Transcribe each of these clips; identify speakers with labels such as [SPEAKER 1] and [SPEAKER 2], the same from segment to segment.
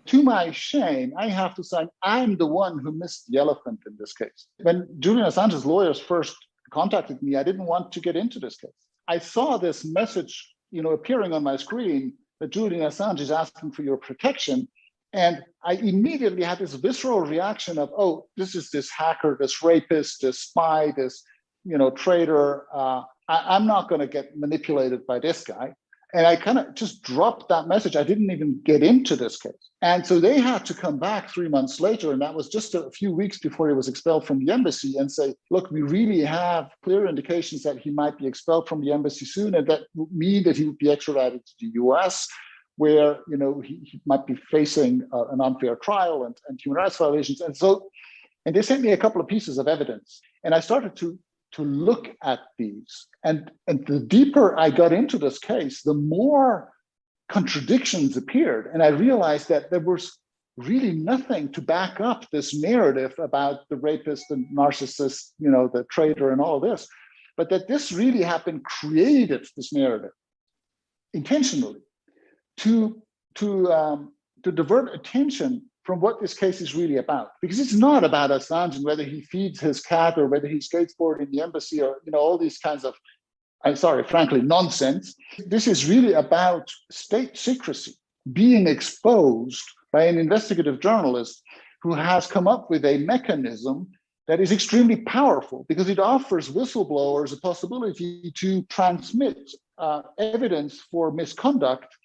[SPEAKER 1] to my shame, I have to say I'm the one who missed the elephant in this case. When Julian Assange's lawyers first contacted me, I didn't want to get into this case. I saw this message, appearing on my screen that Julian Assange is asking for your protection. And I immediately had this visceral reaction of, oh, this is this hacker, this rapist, this spy, this, traitor. I'm not going to get manipulated by this guy. And I kind of just dropped that message. I didn't even get into this case. And so they had to come back 3 months later, and that was just a few weeks before he was expelled from the embassy, and say, look, we really have clear indications that he might be expelled from the embassy soon, and that would mean that he would be extradited to the US, where he might be facing an unfair trial and human rights violations. And they sent me a couple of pieces of evidence. And I started to look at these. And the deeper I got into this case, the more contradictions appeared. And I realized that there was really nothing to back up this narrative about the rapist and narcissist, the traitor and all this, but that this really had been created, this narrative, intentionally, to divert attention from what this case is really about. Because it's not about Assange and whether he feeds his cat or whether he skateboards in the embassy or all these kinds of, frankly, nonsense. This is really about state secrecy being exposed by an investigative journalist who has come up with a mechanism that is extremely powerful because it offers whistleblowers a possibility to transmit evidence for misconduct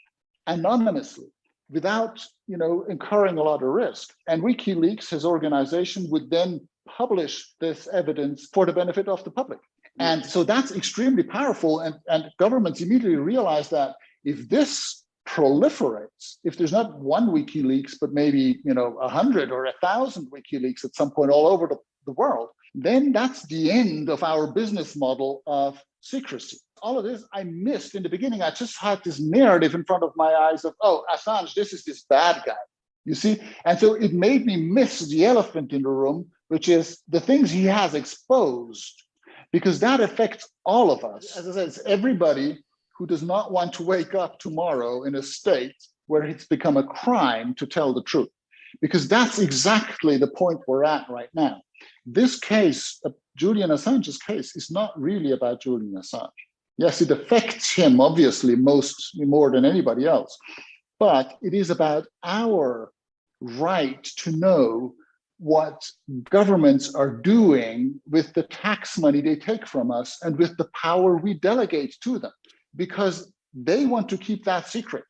[SPEAKER 1] anonymously, without incurring a lot of risk. And WikiLeaks, his organization, would then publish this evidence for the benefit of the public. And so that's extremely powerful. And governments immediately realize that if this proliferates, if there's not one WikiLeaks, but maybe 100 or 1,000 WikiLeaks at some point all over the world, then that's the end of our business model of secrecy. All of this I missed in the beginning. I just had this narrative in front of my eyes of, oh, Assange, this is this bad guy, you see? And so it made me miss the elephant in the room, which is the things he has exposed, because that affects all of us. As I said, it's everybody who does not want to wake up tomorrow in a state where it's become a crime to tell the truth, because that's exactly the point we're at right now. This case, Julian Assange's case, is not really about Julian Assange. Yes, it affects him, obviously, more than anybody else. But it is about our right to know what governments are doing with the tax money they take from us and with the power we delegate to them, because they want to keep that secret.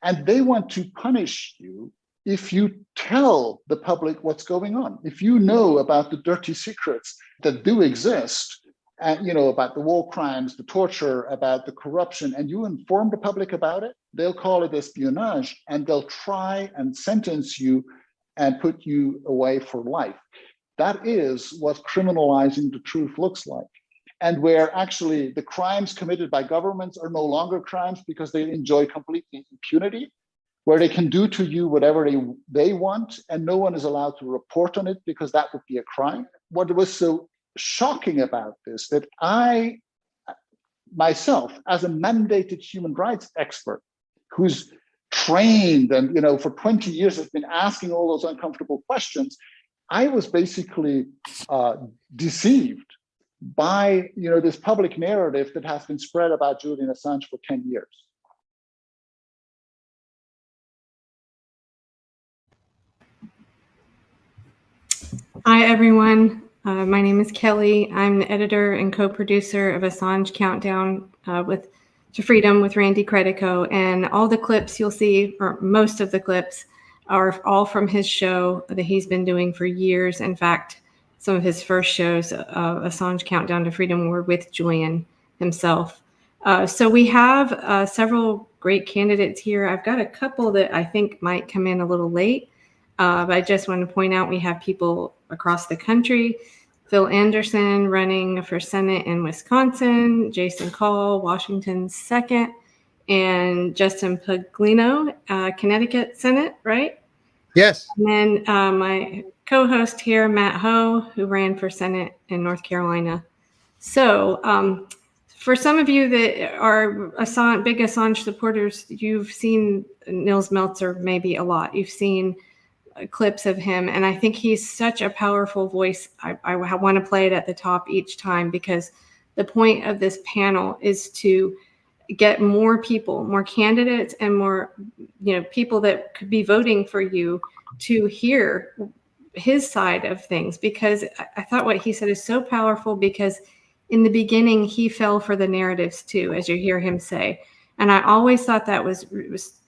[SPEAKER 1] And they want to punish you if you tell the public what's going on. If you know about the dirty secrets that do exist, and about the war crimes, the torture, about the corruption, and you inform the public about it, they'll call it espionage, and they'll try and sentence you and put you away for life. That is what criminalizing the truth looks like. And where actually the crimes committed by governments are no longer crimes because they enjoy complete impunity, where they can do to you whatever they want, and no one is allowed to report on it because that would be a crime. What was so shocking about this, that I myself, as a mandated human rights expert who's trained and for 20 years has been asking all those uncomfortable questions, I was basically deceived by this public narrative that has been spread about Julian Assange for 10 years.
[SPEAKER 2] Hi, everyone. My name is Kelley. I'm the editor and co-producer of Assange Countdown to Freedom with Randy Credico. And all the clips you'll see, or most of the clips, are all from his show that he's been doing for years. In fact, some of his first shows, Assange Countdown to Freedom, were with Julian himself. So we have several great candidates here. I've got a couple that I think might come in a little late. But I just want to point out we have people across the country. Phil Anderson running for Senate in Wisconsin, Jason Call, Washington's 2nd, and Justin Paglino, Connecticut Senate, right?
[SPEAKER 3] Yes.
[SPEAKER 2] And then my co-host here, Matt Ho, who ran for Senate in North Carolina. So for some of you that are big Assange supporters, you've seen Nils Meltzer maybe a lot. You've seen clips of him, and I think he's such a powerful voice. I want to play it at the top each time, because the point of this panel is to get more people, more candidates, and more people that could be voting for you to hear his side of things, because I thought what he said is so powerful, because in the beginning he fell for the narratives too, as you hear him say. And I always thought that was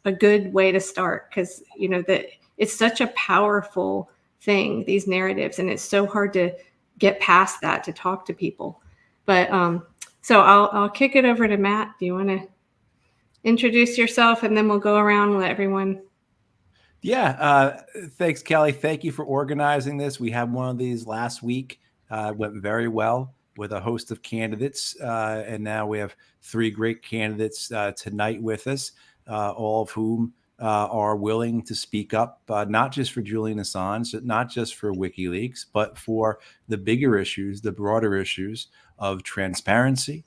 [SPEAKER 2] a good way to start, because that it's such a powerful thing, these narratives, and it's so hard to get past that, to talk to people. But so I'll kick it over to Matt. Do you want to introduce yourself, and then we'll go around and let everyone.
[SPEAKER 3] Yeah, thanks, Kelley. Thank you for organizing this. We had one of these last week. Went very well with a host of candidates, and now we have 3 great candidates tonight with us, all of whom are willing to speak up, not just for Julian Assange, not just for WikiLeaks, but for the bigger issues, the broader issues of transparency,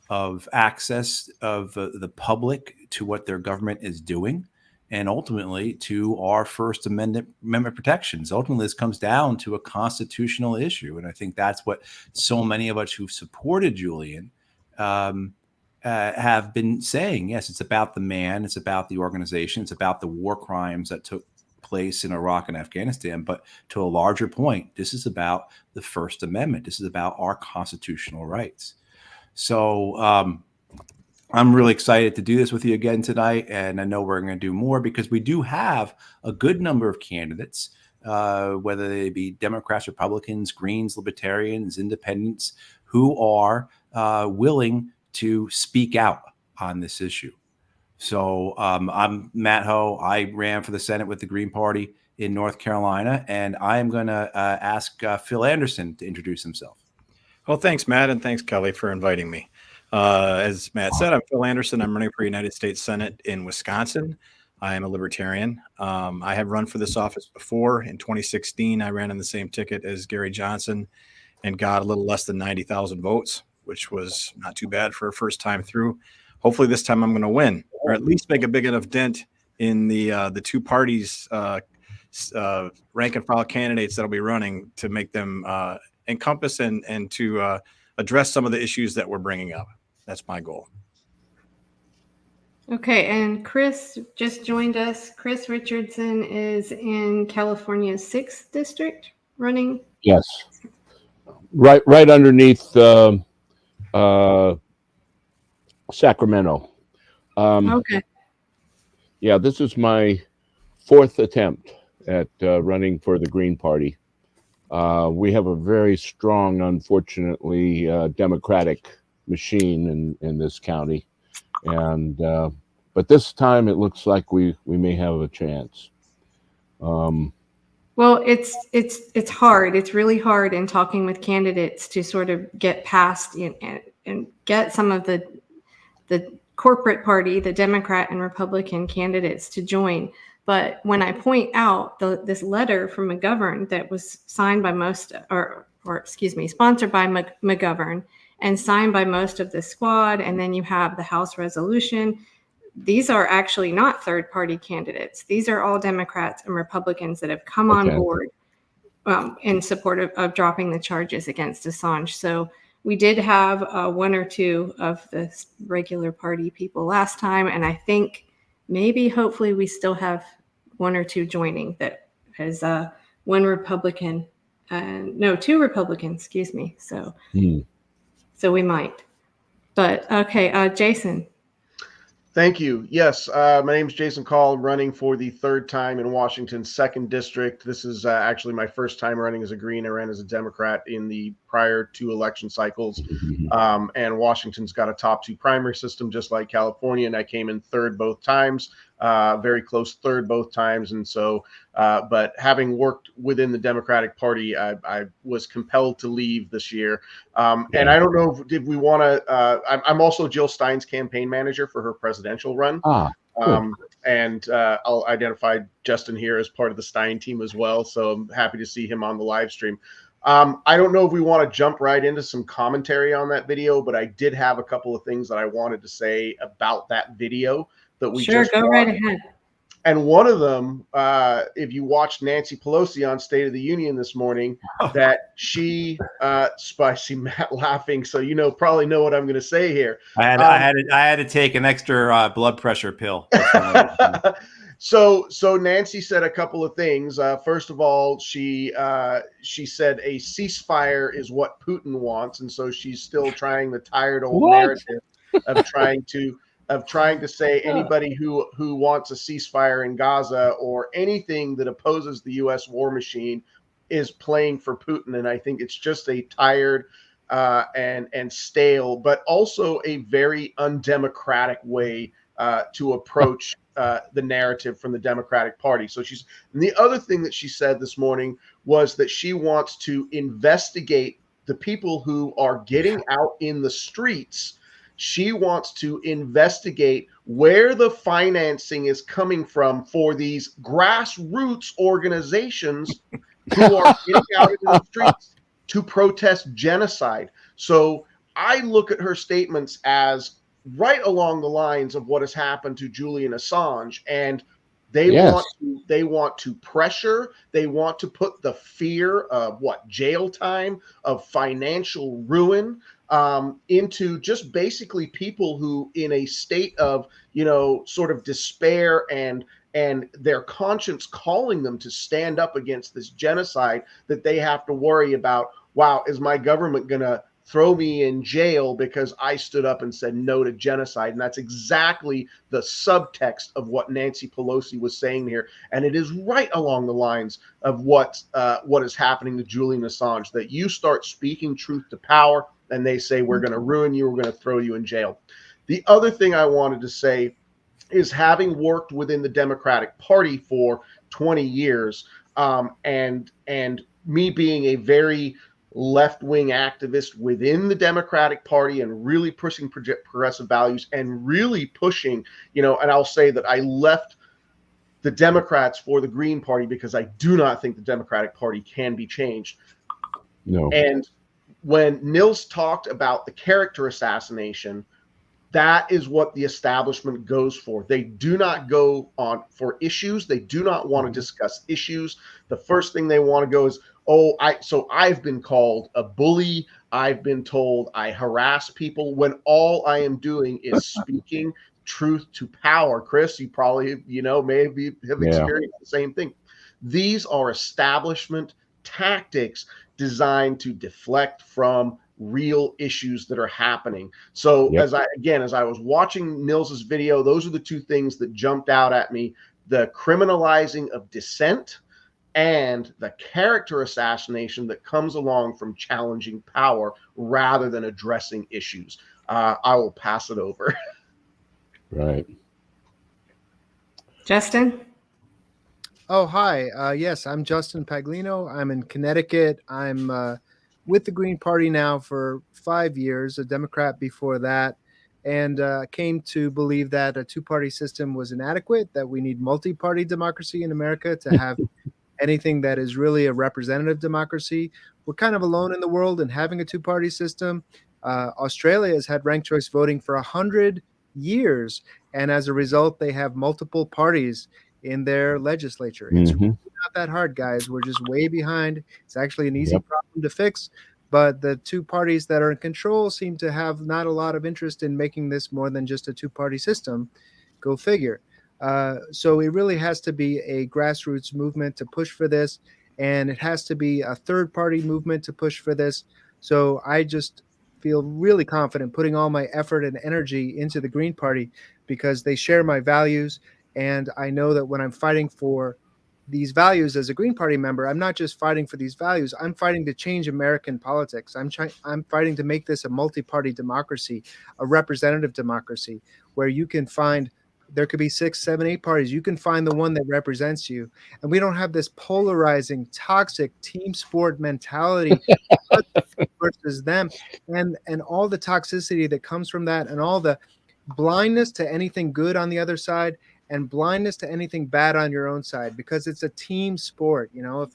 [SPEAKER 3] of access of the public to what their government is doing, and ultimately to our First Amendment protections. Ultimately, this comes down to a constitutional issue. And I think that's what so many of us who've supported Julian have been saying. Yes, it's about the man, it's about the organization, it's about the war crimes that took place in Iraq and Afghanistan. But to a larger point, this is about the First Amendment. This is about our constitutional rights. So I'm really excited to do this with you again tonight, and I know we're going to do more, because we do have a good number of candidates, whether they be Democrats, Republicans, Greens, Libertarians, Independents, who are willing to speak out on this issue. So I'm Matt Ho. I ran for the Senate with the Green Party in North Carolina, and I am going to ask Phil Anderson to introduce himself.
[SPEAKER 4] Well, thanks, Matt, and thanks, Kelley, for inviting me. As Matt said, I'm Phil Anderson. I'm running for United States Senate in Wisconsin. I am a libertarian. I have run for this office before. In 2016, I ran on the same ticket as Gary Johnson and got a little less than 90,000 votes, which was not too bad for a first time through. Hopefully this time I'm going to win, or at least make a big enough dent in the 2 parties' rank and file candidates that'll be running, to make them encompass and to address some of the issues that we're bringing up. That's my goal.
[SPEAKER 2] Okay, and Chris just joined us. Chris Richardson is in California's 6th district running.
[SPEAKER 5] Yes, right underneath Sacramento.
[SPEAKER 2] Okay.
[SPEAKER 5] Yeah, this is my 4th attempt at running for the Green Party. We have a very strong, unfortunately, Democratic machine in this county, and but this time it looks like we may have a chance.
[SPEAKER 2] Well, it's hard. It's really hard in talking with candidates to sort of get past and get some of the corporate party, the Democrat and Republican candidates to join. But when I point out this letter from McGovern that was signed by sponsored by McGovern and signed by most of the squad, and then you have the House resolution, these are actually not third-party candidates. These are all Democrats and Republicans that have come on board in support of dropping the charges against Assange. So we did have 1 or 2 of the regular party people last time, and I think hopefully we still have 1 or 2 joining. That is 2 Republicans, excuse me. So we might. But okay, Jason.
[SPEAKER 6] Thank you. Yes, my name is Jason Call, running for the 3rd time in Washington's 2nd district. This is actually my first time running as a Green. I ran as a Democrat in the prior 2 election cycles. And Washington's got a top 2 primary system, just like California, and I came in 3rd both times, very close 3rd both times. And so, but having worked within the Democratic Party, I was compelled to leave this year. And I don't know if we want to, I'm also Jill Stein's campaign manager for her presidential run. And I'll identify Justin here as part of the Stein team as well. So I'm happy to see him on the live stream. I don't know if we want to jump right into some commentary on that video, but I did have a couple of things that I wanted to say about that video that we
[SPEAKER 2] Sure,
[SPEAKER 6] just
[SPEAKER 2] go
[SPEAKER 6] watched.
[SPEAKER 2] right ahead.
[SPEAKER 6] And one of them, if you watched Nancy Pelosi on State of the Union this morning, that she, spicy Matt laughing, so probably know what I'm going to say here.
[SPEAKER 3] I had to take an extra blood pressure pill.
[SPEAKER 6] So Nancy said a couple of things. First of all, she said a ceasefire is what Putin wants, and so she's still trying the tired old narrative of trying to say anybody who wants a ceasefire in Gaza or anything that opposes the U.S. war machine is playing for Putin. And I think it's just a tired and stale, but also a very undemocratic way to approach the narrative from the Democratic Party. So and the other thing that she said this morning was that she wants to investigate the people who are getting out in the streets. She wants to investigate where the financing is coming from for these grassroots organizations who are getting out into the streets to protest genocide. So I look at her statements as right along the lines of what has happened to Julian Assange, and they want to pressure, they want to put the fear of jail time, of financial ruin, into just basically people who, in a state of sort of despair and their conscience calling them to stand up against this genocide, that they have to worry about, wow, is my government gonna throw me in jail because I stood up and said no to genocide? And that's exactly the subtext of what Nancy Pelosi was saying here. And it is right along the lines of what is happening to Julian Assange, that you start speaking truth to power and they say, we're going to ruin you, we're going to throw you in jail. The other thing I wanted to say is, having worked within the Democratic Party for 20 years, and me being a very left-wing activist within the Democratic Party and really pushing progressive values and really pushing, and I'll say that I left the Democrats for the Green Party because I do not think the Democratic Party can be changed.
[SPEAKER 5] No.
[SPEAKER 6] And when Nils talked about the character assassination, that is what the establishment goes for. They do not go on for issues. They do not want to discuss issues. The first thing they want to go is, I've been called a bully. I've been told I harass people, when all I am doing is speaking truth to power. Chris, you probably, maybe have experienced the same thing. These are establishment tactics designed to deflect from real issues that are happening. So as I was watching Nils's video, those are the two things that jumped out at me: the criminalizing of dissent and the character assassination that comes along from challenging power rather than addressing issues. I will pass it over.
[SPEAKER 5] Right.
[SPEAKER 2] Justin?
[SPEAKER 7] Oh, hi. Yes, I'm Justin Paglino. I'm in Connecticut. I'm with the Green Party now for 5 years, a Democrat before that, and came to believe that a two-party system was inadequate, that we need multi-party democracy in America to have anything that is really a representative democracy. We're kind of alone in the world in having a two-party system. Australia has had ranked choice voting for 100 years, and as a result, they have multiple parties in their legislature. It's really not that hard, guys. We're just way behind. It's actually an easy problem to fix, but the two parties that are in control seem to have not a lot of interest in making this more than just a two-party system. Go figure. So it really has to be a grassroots movement to push for this, and it has to be a third-party movement to push for this. So I just feel really confident putting all my effort and energy into the Green Party because they share my values. And I know that when I'm fighting for these values as a Green Party member, I'm not just fighting for these values. I'm fighting to change American politics. I'm fighting to make this a multi-party democracy, a representative democracy, where you can find, there could be 6, 7, 8 parties. You can find the one that represents you. And we don't have this polarizing, toxic team sport mentality versus them, and all the toxicity that comes from that, and all the blindness to anything good on the other side. and blindness to anything bad on your own side, because it's a team sport. You know,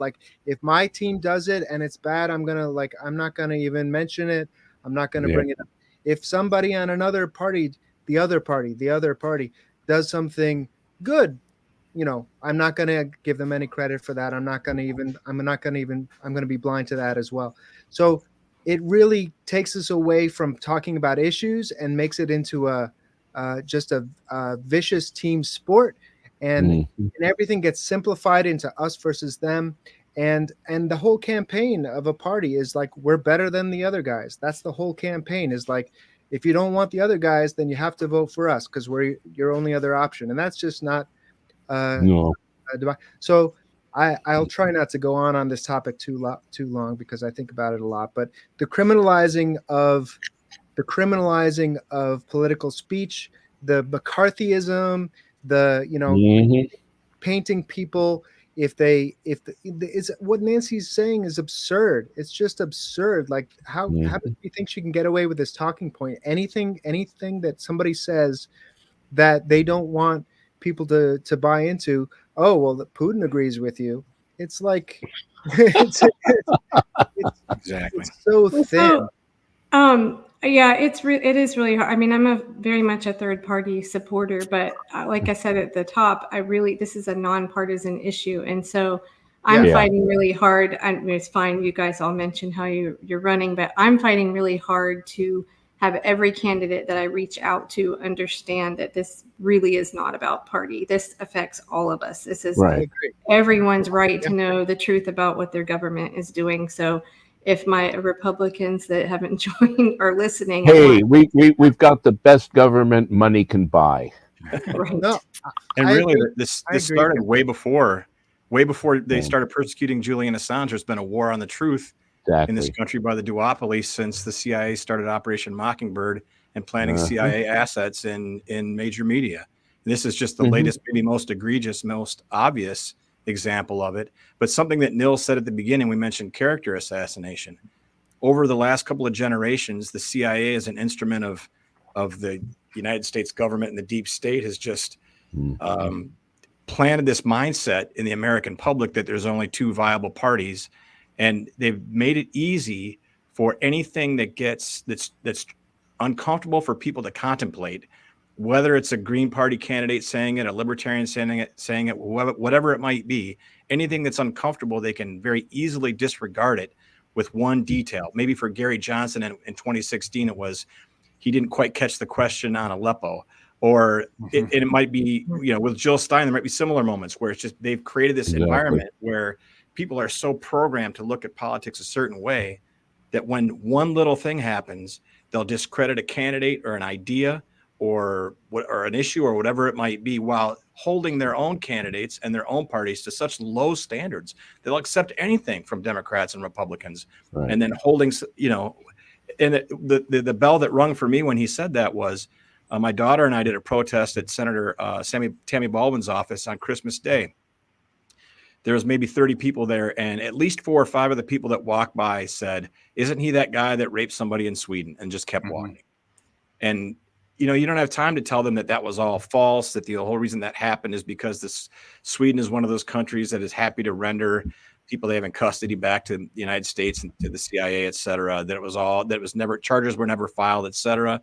[SPEAKER 7] if my team does it and it's bad, I'm not gonna even mention it. I'm not gonna bring it up. If somebody on another party, the other party does something good, you know, I'm not going to give them any credit for that. I'm going to be blind to that as well. So it really takes us away from talking about issues and makes it into just a vicious team sport, and everything gets simplified into us versus them. And the whole campaign of a party is like, we're better than the other guys. That's the whole campaign, is like, if you don't want the other guys, then you have to vote for us because we're your only other option. And that's just not
[SPEAKER 5] No.
[SPEAKER 7] So I'll try not to go on this topic too long because I think about it a lot. But the criminalizing of political speech, the McCarthyism, painting people, it's what Nancy's saying is absurd. It's just absurd. Like how do you think she can get away with this talking point? Anything that somebody says that they don't want people to buy into, oh well, Putin agrees with you. It's like it's
[SPEAKER 4] Exactly.
[SPEAKER 7] it's so thin.
[SPEAKER 2] Yeah, it is really hard. I mean, I'm very much a third party supporter, but like I said at the top, this is a nonpartisan issue, and so I'm fighting really hard. I mean, it's fine. You guys all mentioned how you're running, but I'm fighting really hard to have every candidate that I reach out to understand that this really is not about party. This affects all of us. This is everyone's right to know the truth about what their government is doing. So if my Republicans that haven't joined are listening,
[SPEAKER 5] hey, we've got the best government money can buy.
[SPEAKER 2] Right.
[SPEAKER 7] No,
[SPEAKER 4] And
[SPEAKER 7] I
[SPEAKER 4] really,
[SPEAKER 7] agree.
[SPEAKER 4] this
[SPEAKER 7] I agree.
[SPEAKER 4] started way before they started persecuting Julian Assange. There's been a war on the truth in this country by the duopoly since the CIA started Operation Mockingbird and planting CIA assets in major media. This is just the latest, maybe most egregious, most obvious example of it. But something that Nil said at the beginning, we mentioned character assassination. Over the last couple of generations, the CIA as an instrument of the United States government and the deep state has just planted this mindset in the American public that there's only two viable parties. And they've made it easy for anything that's uncomfortable for people to contemplate, whether it's a Green Party candidate saying it, a Libertarian saying it, whatever it might be. Anything that's uncomfortable, they can very easily disregard it with one detail. Maybe for Gary Johnson in 2016, it was he didn't quite catch the question on Aleppo. Or it might be, with Jill Stein, there might be similar moments where it's just they've created this environment where people are so programmed to look at politics a certain way that when one little thing happens, they'll discredit a candidate or an idea or an issue or whatever it might be, while holding their own candidates and their own parties to such low standards. They'll accept anything from Democrats and Republicans, and then holding, and the bell that rung for me when he said that was my daughter and I did a protest at Senator Tammy Baldwin's office on Christmas Day. There was maybe 30 people there, and at least 4 or 5 of the people that walked by said, "Isn't he that guy that raped somebody in Sweden?" and just kept walking. And you don't have time to tell them that was all false, that the whole reason that happened is because Sweden is one of those countries that is happy to render people they have in custody back to the United States and to the CIA, et cetera, charges were never filed, et cetera.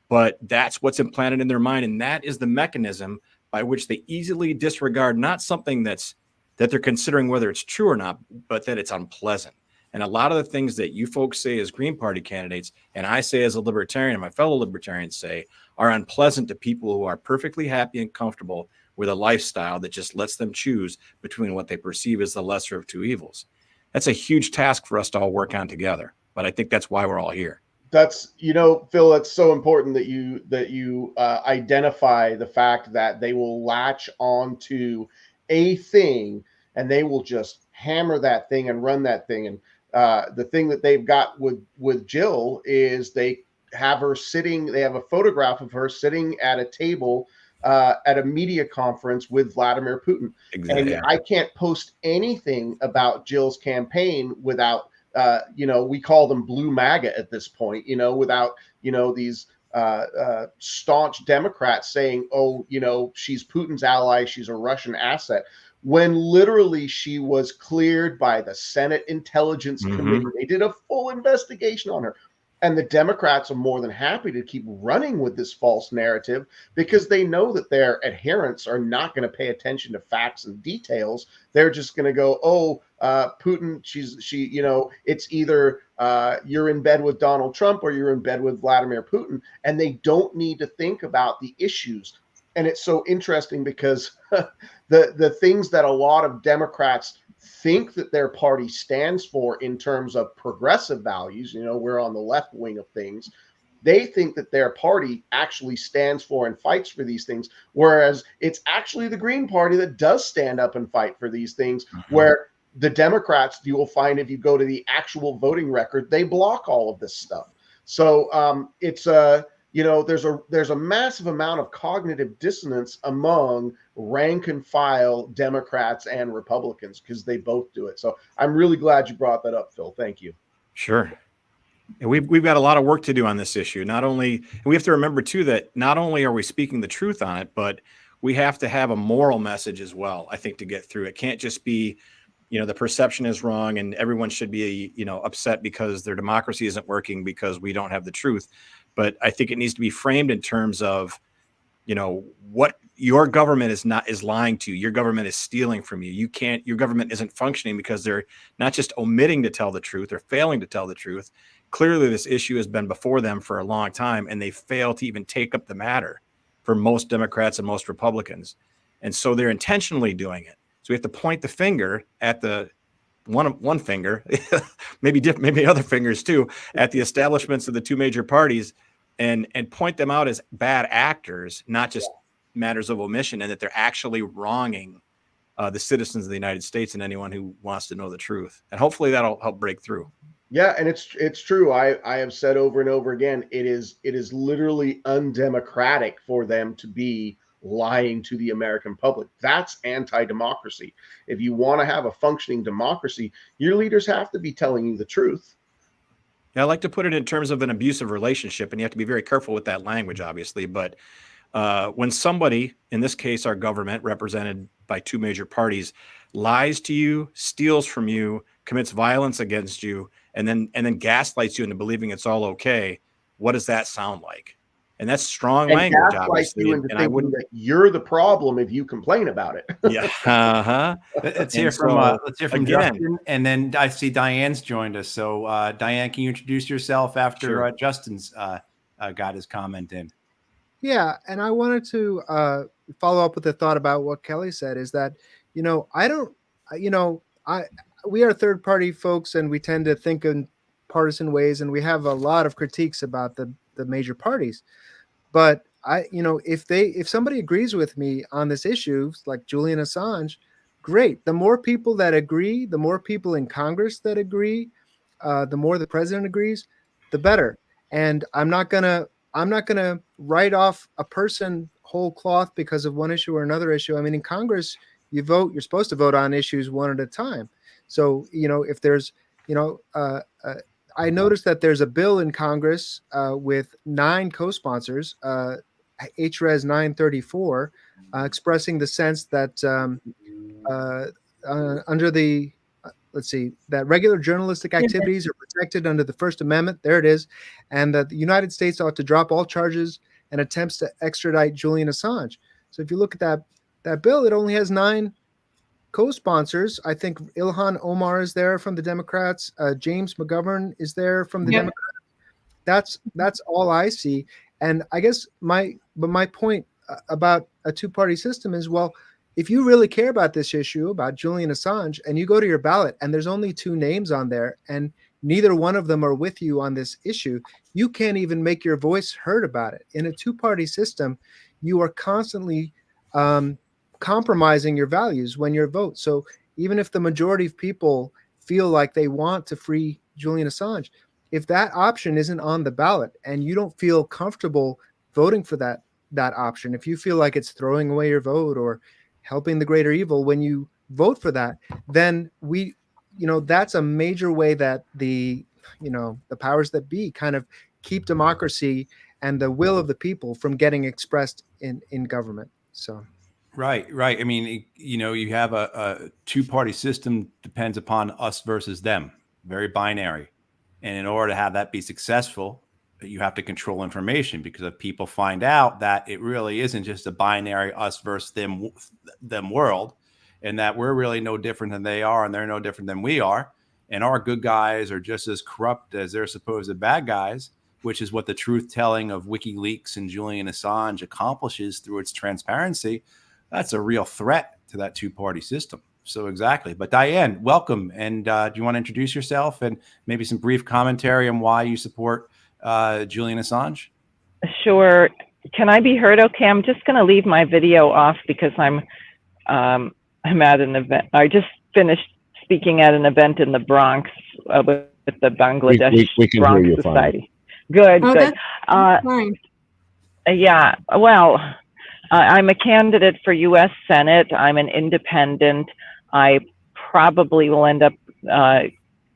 [SPEAKER 4] But that's what's implanted in their mind. And that is the mechanism by which they easily disregard not something that they're considering whether it's true or not, but that it's unpleasant. And a lot of the things that you folks say as Green Party candidates, and I say as a libertarian and my fellow libertarians say, are unpleasant to people who are perfectly happy and comfortable with a lifestyle that just lets them choose between what they perceive as the lesser of two evils. That's a huge task for us to all work on together. But I think that's why we're all here.
[SPEAKER 6] That's, Phil, that's so important that you identify the fact that they will latch on to a thing and they will just hammer that thing and run that thing. And the thing that they've got with Jill is they have a photograph of her sitting at a table at a media conference with Vladimir Putin. Exactly. And I can't post anything about Jill's campaign without we call them blue MAGA at this point, without, these staunch Democrats saying, oh, she's Putin's ally, she's a Russian asset, when literally she was cleared by the Senate Intelligence Committee. They did a full investigation on her. And the Democrats are more than happy to keep running with this false narrative because they know that their adherents are not going to pay attention to facts and details. They're just going to go, oh, Putin, it's either you're in bed with Donald Trump or you're in bed with Vladimir Putin. And they don't need to think about the issues. And it's so interesting because the things that a lot of Democrats think that their party stands for in terms of progressive values, we're on the left wing of things, they think that their party actually stands for and fights for these things, whereas it's actually the Green Party that does stand up and fight for these things, where the Democrats, you will find if you go to the actual voting record, they block all of this stuff. So it's there's a massive amount of cognitive dissonance among rank and file Democrats and Republicans because they both do it. So I'm really glad you brought that up, Phil. Thank you.
[SPEAKER 4] Sure. And we've got a lot of work to do on this issue. And we have to remember too that not only are we speaking the truth on it, but we have to have a moral message as well, I think, to get through. It can't just be, the perception is wrong and everyone should be, upset because their democracy isn't working because we don't have the truth. But I think it needs to be framed in terms of, what your government is lying to. Your government is stealing from you. Your government isn't functioning because they're not just omitting to tell the truth or failing to tell the truth. Clearly, this issue has been before them for a long time, and they fail to even take up the matter for most Democrats and most Republicans. And so they're intentionally doing it. So we have to point the finger at the one finger, maybe other fingers too, at the establishments of the two major parties and point them out as bad actors, not just matters of omission, and that they're actually wronging the citizens of the United States and anyone who wants to know the truth. And hopefully that'll help break through.
[SPEAKER 6] Yeah, and it's true. I have said over and over again, it is literally undemocratic for them to be lying to the American public. That's anti-democracy. If you want to have a functioning democracy, your leaders have to be telling you the truth.
[SPEAKER 4] Yeah, I like to put it in terms of an abusive relationship, and you have to be very careful with that language, obviously. But when somebody, in this case, our government, represented by two major parties, lies to you, steals from you, commits violence against you, and then gaslights you into believing it's all okay, what does that sound like? And that's strong language, obviously.
[SPEAKER 6] And I wouldn't. That you're the problem if you complain about it.
[SPEAKER 4] Yeah.
[SPEAKER 3] Let's hear from Justin, and then I see Diane's joined us. So Diane, can you introduce yourself after Justin's got his comment in?
[SPEAKER 7] Yeah, and I wanted to follow up with a thought about what Kelley said. Is that we are third party folks, and we tend to think in partisan ways, and we have a lot of critiques about the major parties. But if somebody agrees with me on this issue, like Julian Assange, great. The more people that agree, the more people in Congress that agree, the more the president agrees, the better. And I'm not gonna write off a person whole cloth because of one issue or another issue. I mean, in Congress, you're supposed to vote on issues one at a time. So if there's I noticed that there's a bill in Congress with 9 co-sponsors, HRES 934, expressing the sense that under the, that regular journalistic activities are protected under the First Amendment. There it is. And that the United States ought to drop all charges and attempts to extradite Julian Assange. So if you look at that bill, it only has 9 co-sponsors. I think Ilhan Omar is there from the Democrats. James McGovern is there from the Democrats. That's all I see. And I guess my point about a two-party system is, well, if you really care about this issue about Julian Assange and you go to your ballot and there's only 2 names on there and neither one of them are with you on this issue, you can't even make your voice heard about it. In a two-party system, you are constantly compromising your values when you vote. So even if the majority of people feel like they want to free Julian Assange, if that option isn't on the ballot and you don't feel comfortable voting for that option, if you feel like it's throwing away your vote or helping the greater evil when you vote for that, then that's a major way that the powers that be kind of keep democracy and the will of the people from getting expressed in government. So.
[SPEAKER 3] Right. I mean, you have a two-party system, depends upon us versus them, very binary. And in order to have that be successful, you have to control information, because if people find out that it really isn't just a binary us versus them world, and that we're really no different than they are and they're no different than we are, and our good guys are just as corrupt as their supposed bad guys, which is what the truth telling of WikiLeaks and Julian Assange accomplishes through its transparency, that's a real threat to that two-party system. So exactly. But Diane, welcome. And do you want to introduce yourself and maybe some brief commentary on why you support Julian Assange?
[SPEAKER 8] Sure. Can I be heard okay? I'm just going to leave my video off because I'm at an event. I just finished speaking at an event in the Bronx with the Bangladesh
[SPEAKER 5] we can
[SPEAKER 8] Bronx
[SPEAKER 5] hear you
[SPEAKER 8] Society. Fine. Good.
[SPEAKER 2] Fine.
[SPEAKER 8] Yeah. Well, I'm a candidate for U.S. Senate. I'm an independent. I probably will end up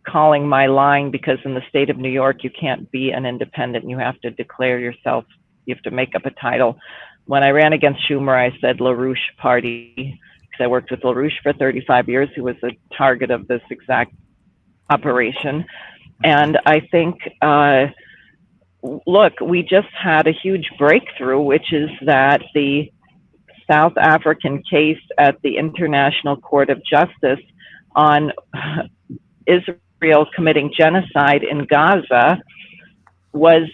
[SPEAKER 8] calling my line, because in the state of New York, you can't be an independent. You have to declare yourself. You have to make up a title. When I ran against Schumer, I said LaRouche Party, because I worked with LaRouche for 35 years, who was a target of this exact operation. And I think, look, we just had a huge breakthrough, which is that the South African case at the International Court of Justice on Israel committing genocide in Gaza was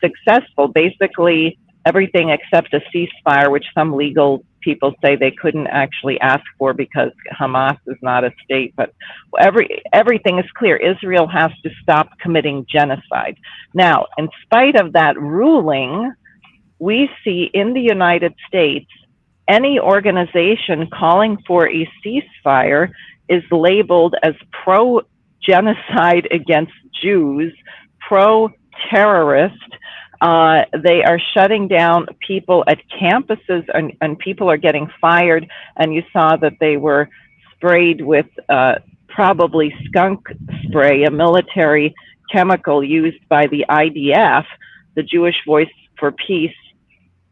[SPEAKER 8] successful. Basically, everything except a ceasefire, which some legal people say they couldn't actually ask for because Hamas is not a state, but everything is clear. Israel has to stop committing genocide. Now, in spite of that ruling, we see in the United States, any organization calling for a ceasefire is labeled as pro-genocide against Jews, pro-terrorist. They are shutting down people at campuses, and people are getting fired. And you saw that they were sprayed with probably skunk spray, a military chemical used by the IDF, the Jewish Voice for Peace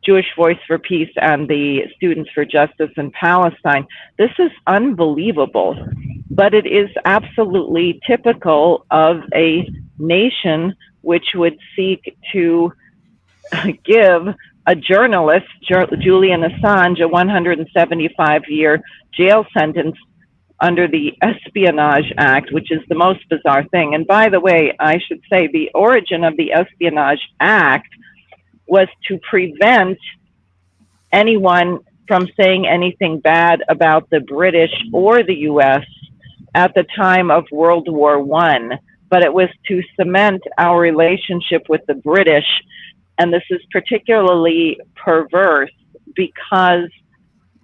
[SPEAKER 8] and the Students for Justice in Palestine. This is unbelievable, but it is absolutely typical of a nation which would seek to give a journalist, Julian Assange, a 175-year jail sentence under the Espionage Act, which is the most bizarre thing. And by the way, I should say the origin of the Espionage Act was to prevent anyone from saying anything bad about the British or the U.S. at the time of World War I. But it was to cement our relationship with the British. And this is particularly perverse because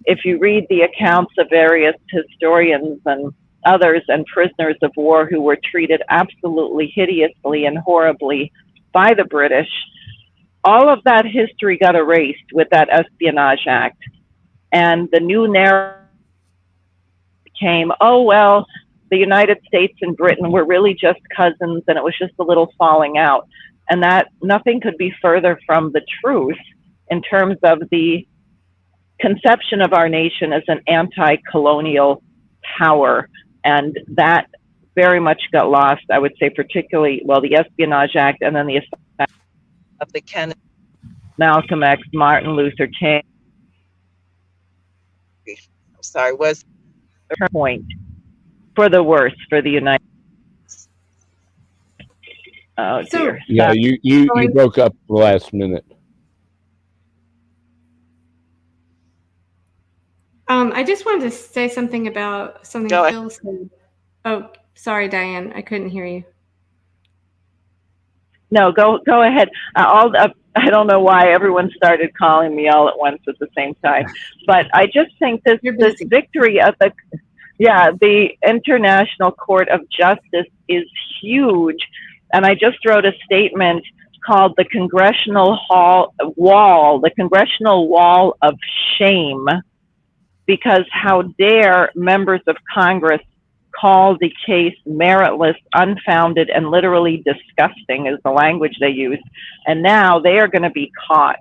[SPEAKER 8] if you read the accounts of various historians and others and prisoners of war who were treated absolutely hideously and horribly by the British, all of that history got erased with that Espionage Act. And the new narrative became, oh, well, the United States and Britain were really just cousins and it was just a little falling out. And that nothing could be further from the truth in terms of the conception of our nation as an anti-colonial power. And that very much got lost, I would say, particularly, well, the Espionage Act and then the of the Kennedy, Malcolm X, Martin Luther King, was a point for the worse for the United States. Oh, dear.
[SPEAKER 5] Yeah, you broke up the last minute.
[SPEAKER 2] I just wanted to say something about something Phil said. Oh, sorry, Diane, I couldn't hear you.
[SPEAKER 8] No, go ahead. I don't know why everyone started calling me all at once at the same time, but I just think this victory of the International Court of Justice is huge. And I just wrote a statement called the Congressional Wall of Shame, because how dare members of Congress call the case meritless, unfounded, and literally disgusting is the language they use. And now they are going to be caught.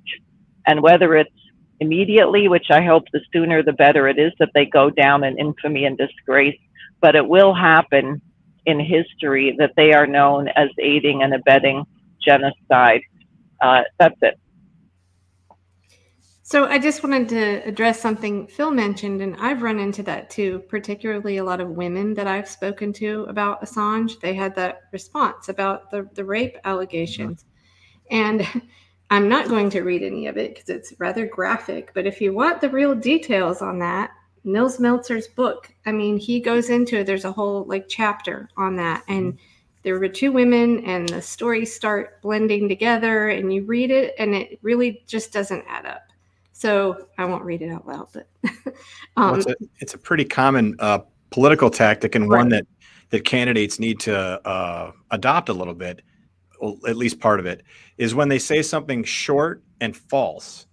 [SPEAKER 8] And whether it's immediately, which I hope the sooner the better it is that they go down in infamy and disgrace, but it will happen in history that they are known as aiding and abetting genocide. That's it.
[SPEAKER 2] So I just wanted to address something Phil mentioned, and I've run into that too, particularly a lot of women that I've spoken to about Assange. They had that response about the rape allegations. And I'm not going to read any of it because it's rather graphic, but if you want the real details on that, Nils Meltzer's book, I mean, he goes into it. There's a whole like chapter on that. And there were two women and the stories start blending together and you read it and it really just doesn't add up. So I won't read it out loud, but
[SPEAKER 4] well, it's a pretty common political tactic, and one that candidates need to adopt a little bit, well, at least part of it, is when they say something short and false.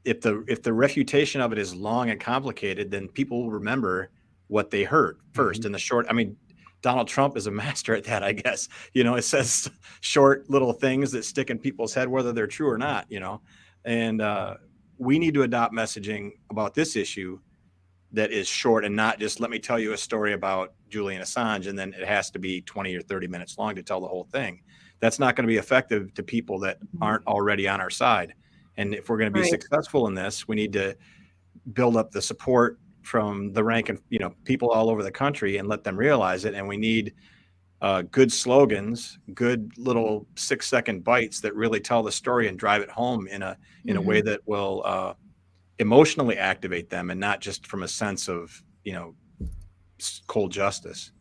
[SPEAKER 4] If the refutation of it is long and complicated, then people will remember what they heard first. In the short, I mean, Donald Trump is a master at that, I guess. You know, it says short little things that stick in people's head, whether they're true or not, you know. And we need to adopt messaging about this issue that is short and not just let me tell you a story about Julian Assange and then it has to be 20 or 30 minutes long to tell the whole thing. That's not going to be effective to people that aren't already on our side. And if we're going to be successful in this, we need to build up the support from the rank and, you know, people all over the country and let them realize it. And we need good slogans, good little 6-second bites that really tell the story and drive it home in a way that will emotionally activate them and not just from a sense of, you know, cold justice,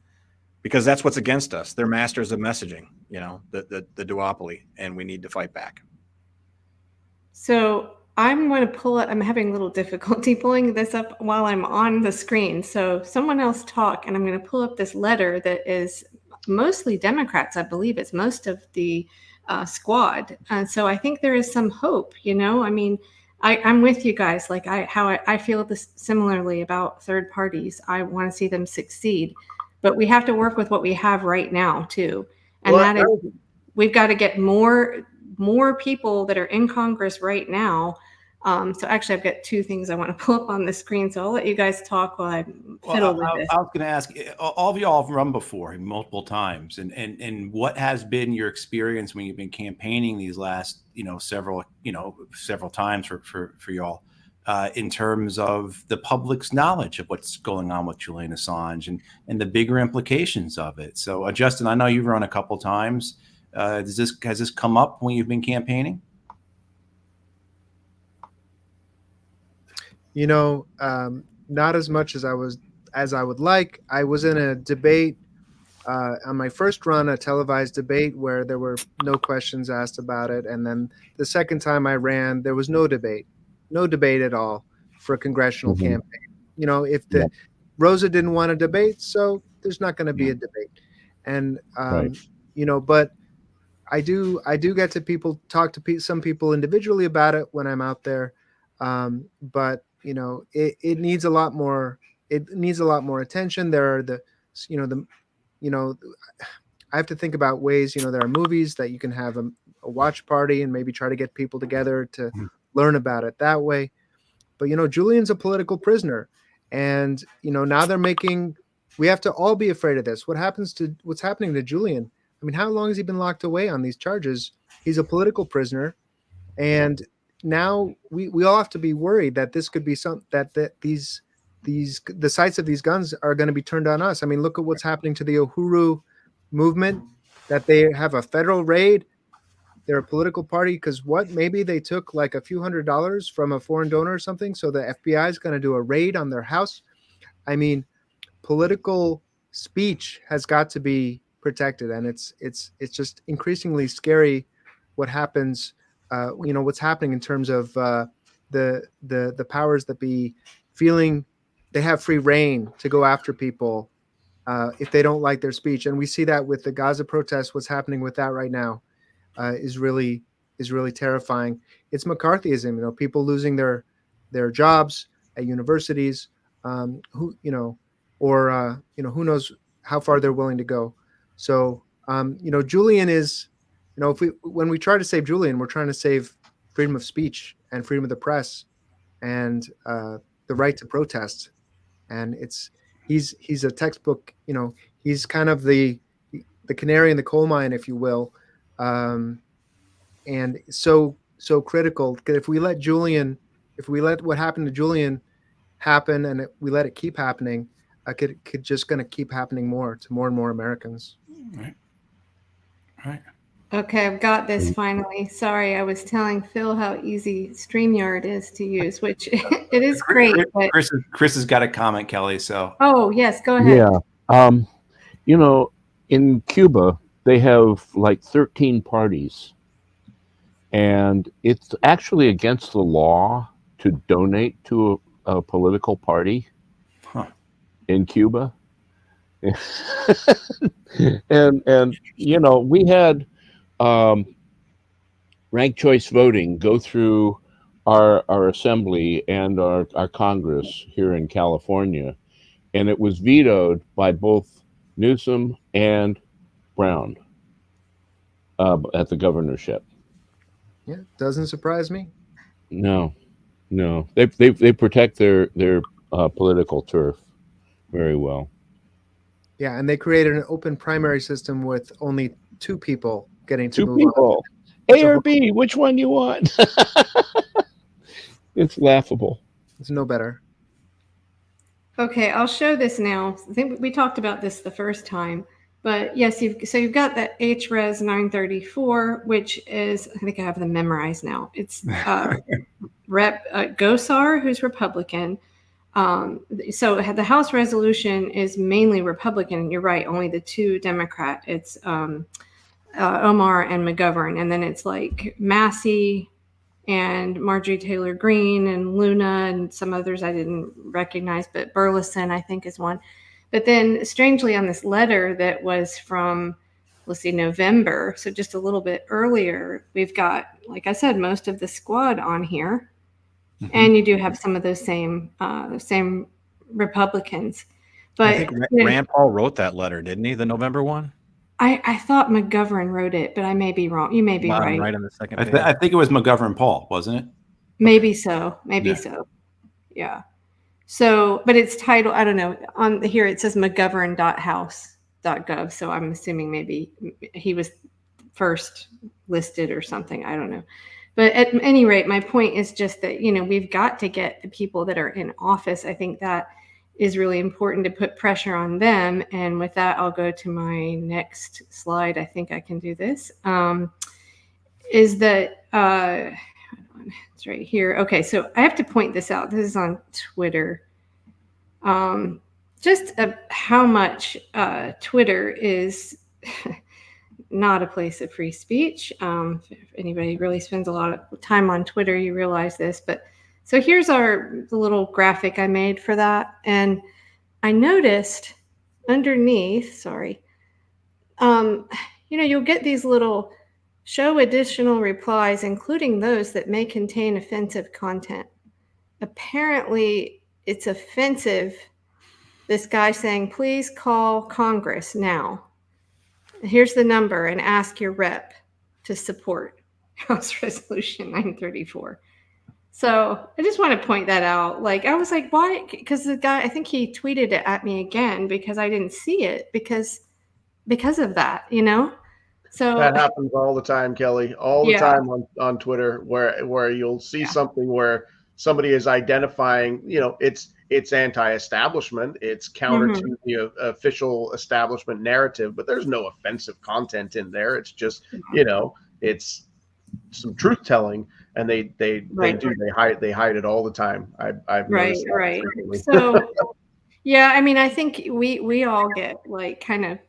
[SPEAKER 4] because that's what's against us. They're masters of messaging, you know, the duopoly, and we need to fight back.
[SPEAKER 2] So I'm going to pull it. I'm having a little difficulty pulling this up while I'm on the screen. So someone else talk, and I'm going to pull up this letter that is mostly Democrats. I believe it's most of the squad. So I think there is some hope, you know, I mean, I'm with you guys. Like I feel this similarly about third parties. I want to see them succeed, but we have to work with what we have right now too. And that is, we've got to get more people that are in Congress right now. So actually, I've got two things I want to pull up on the screen. So I'll let you guys talk while I fiddle with this.
[SPEAKER 3] I was going to ask, all of y'all have run before multiple times, and what has been your experience when you've been campaigning these last, several times for y'all, in terms of the public's knowledge of what's going on with Julian Assange and the bigger implications of it. So, Justin, I know you've run a couple times. Has this come up when you've been campaigning?
[SPEAKER 7] Not as much as I would like. I was in a debate on my first run, a televised debate where there were no questions asked about it. And then the second time I ran, there was no debate at all for a congressional campaign. If Rosa didn't want a debate, so there's not going to be a debate. And, but I do get to talk to some people individually about it when I'm out there. But it needs a lot more. It needs a lot more attention. There are I have to think about ways. There are movies that you can have a watch party and maybe try to get people together to learn about it that way. But Julian's a political prisoner, and now they're making. We have to all be afraid of this. What's happening to Julian? I mean, how long has he been locked away on these charges? He's a political prisoner, and now we all have to be worried that this could be the sights of these guns are going to be turned on us. I mean, look at what's happening to the Uhuru movement, that they have a federal raid. They're a political party because maybe they took like a few $100s from a foreign donor or something. So the FBI is going to do a raid on their house. I mean, political speech has got to be protected, and it's just increasingly scary what happens. What's happening in terms of the powers that be feeling they have free reign to go after people if they don't like their speech. And we see that with the Gaza protests. What's happening with that right now is really terrifying. It's McCarthyism, people losing their jobs at universities, or who knows how far they're willing to go. So Julian is, when we try to save Julian, we're trying to save freedom of speech and freedom of the press and the right to protest. And he's a textbook. He's kind of the canary in the coal mine, if you will, and so critical. If we let what happened to Julian happen, and we let it keep happening, could just going to keep happening more to more and more Americans.
[SPEAKER 3] Right.
[SPEAKER 2] Okay, I've got this finally. Sorry, I was telling Phil how easy StreamYard is to use, which it is great. But
[SPEAKER 3] Chris has got a comment, Kelley. So.
[SPEAKER 2] Oh yes, go ahead.
[SPEAKER 5] Yeah. In Cuba, they have like 13 parties, and it's actually against the law to donate to a political party in Cuba. and we had ranked choice voting go through our assembly and our Congress here in California, and it was vetoed by both Newsom and Brown at the governorship.
[SPEAKER 7] Yeah, doesn't surprise me.
[SPEAKER 5] No, they protect their political turf very well.
[SPEAKER 7] Yeah, and they created an open primary system with only two people getting to
[SPEAKER 5] two
[SPEAKER 7] move
[SPEAKER 5] people.
[SPEAKER 7] On.
[SPEAKER 5] A or B, which one you want? It's laughable.
[SPEAKER 7] It's no better.
[SPEAKER 2] Okay, I'll show this now. I think we talked about this the first time, but yes, you've got that HRes 934, which is, I think I have them memorized now. It's Rep. Gosar, who's Republican. So the House resolution is mainly Republican. You're right, only the two Democrat. It's Omar and McGovern, and then it's like Massey and Marjorie Taylor Greene and Luna and some others I didn't recognize, but Burleson, I think, is one. But then strangely on this letter that was from, let's see, November, so just a little bit earlier, we've got, like I said, most of the squad on here. Mm-hmm. And you do have some of those same Republicans. But
[SPEAKER 4] I think Rand Paul wrote that letter, didn't he? The November one?
[SPEAKER 2] I thought McGovern wrote it, but I may be wrong. You may be right.
[SPEAKER 4] Right on the second page.
[SPEAKER 3] I think it was McGovern Paul, wasn't it?
[SPEAKER 2] Maybe so. So. Yeah. So, but it's titled, I don't know. On here it says McGovern.house.gov. So I'm assuming maybe he was first listed or something. I don't know. But at any rate, my point is just that, we've got to get the people that are in office. I think that is really important to put pressure on them. And with that, I'll go to my next slide. I think I can do this. Is that it's right here. Okay, so I have to point this out. This is on Twitter. Just how much Twitter is not a place of free speech. If anybody really spends a lot of time on Twitter, you realize this. But so here's the little graphic I made for that. And I noticed underneath, you'll get these little show additional replies, including those that may contain offensive content. Apparently, it's offensive. This guy saying, please call Congress now. Here's the number and ask your rep to support House Resolution 934. So I just want to point that out. Like, I was like, why? Because the guy, I think he tweeted it at me again because I didn't see it because of that, So
[SPEAKER 6] that happens all the time, Kelley, all the time on Twitter, where you'll see something where somebody is identifying, it's anti-establishment, it's counter to the official establishment narrative, but there's no offensive content in there. It's just, it's some truth telling, and they hide it all the time. I've noticed that frequently.
[SPEAKER 2] So I think we all get like kind of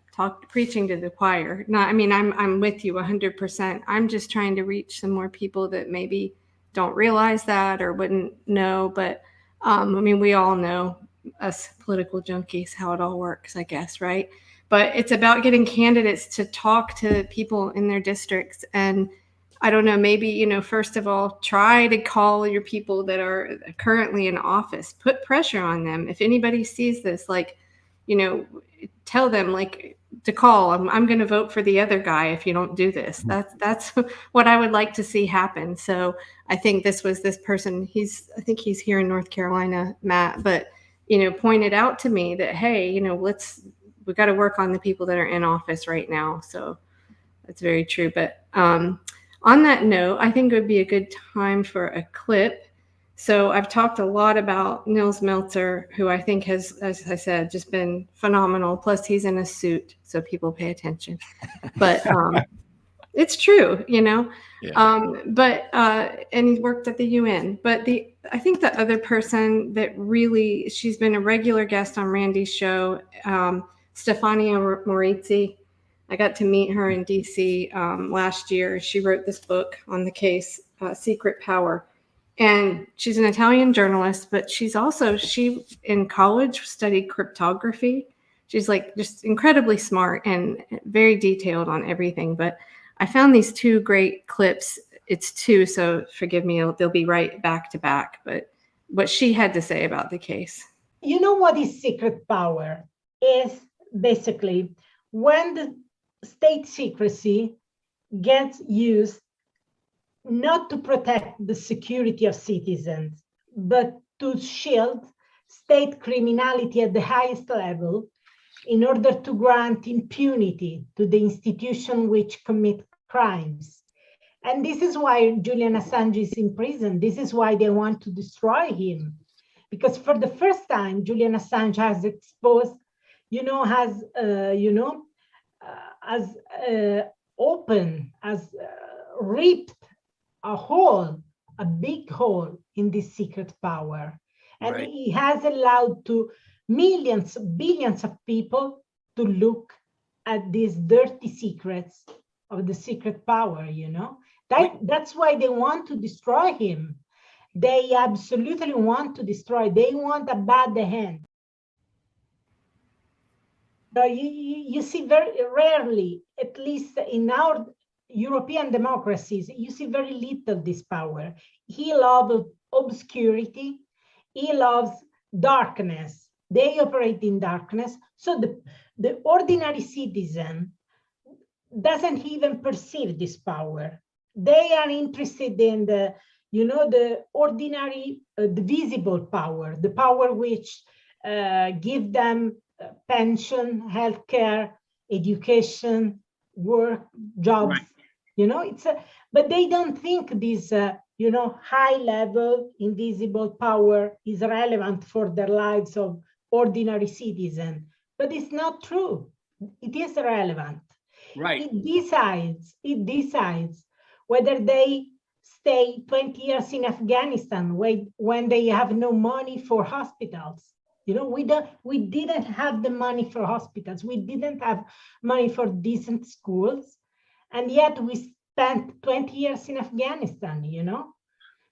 [SPEAKER 2] preaching to the choir. I'm with you 100%. I'm just trying to reach some more people that maybe don't realize that or wouldn't know. But we all know, us political junkies, how it all works, I guess, right? But it's about getting candidates to talk to people in their districts. And I don't know, maybe, first of all, try to call your people that are currently in office, put pressure on them. If anybody sees this, like, tell them like to call. I'm going to vote for the other guy if you don't do this. That's what I would like to see happen. So I think this person. I think he's here in North Carolina, Matt, but pointed out to me that, hey, we got to work on the people that are in office right now. So that's very true. But on that note, I think it would be a good time for a clip. So I've talked a lot about Nils Melzer, who I think has, as I said, just been phenomenal. Plus, he's in a suit, so people pay attention. But it's true, Yeah. And he's worked at the UN. But I think the other person that really, she's been a regular guest on Randy's show, Stefania Morizzi. I got to meet her in DC last year. She wrote this book on the case, Secret Power. And she's an Italian journalist, but she in college studied cryptography. She's like just incredibly smart and very detailed on everything. But I found these two great clips. It's two, so forgive me, they'll be right back to back. But what she had to say about the case.
[SPEAKER 9] You know what is secret power? Is basically when the state secrecy gets used not to protect the security of citizens, but to shield state criminality at the highest level in order to grant impunity to the institution which commit crimes. And this is why Julian Assange is in prison. This is why they want to destroy him. Because for the first time, Julian Assange has exposed, ripped a big hole in this secret power. And
[SPEAKER 10] Right.
[SPEAKER 9] he has allowed to millions, billions of people to look at these dirty secrets of the secret power, That's why they want to destroy him. They absolutely want to destroy. They want a bad hand. So you see very rarely, at least in our European democracies, you see very little this power. He loves obscurity. He loves darkness. They operate in darkness. So the ordinary citizen doesn't even perceive this power. They are interested in the ordinary, the visible power, the power which give them pension, healthcare, education, work, jobs.
[SPEAKER 10] Right.
[SPEAKER 9] But they don't think this, high level invisible power is relevant for their lives of ordinary citizen. But it's not true. It is relevant.
[SPEAKER 10] Right.
[SPEAKER 9] It decides whether they stay 20 years in Afghanistan when they have no money for hospitals. We didn't have the money for hospitals. We didn't have money for decent schools. And yet we spent 20 years in Afghanistan,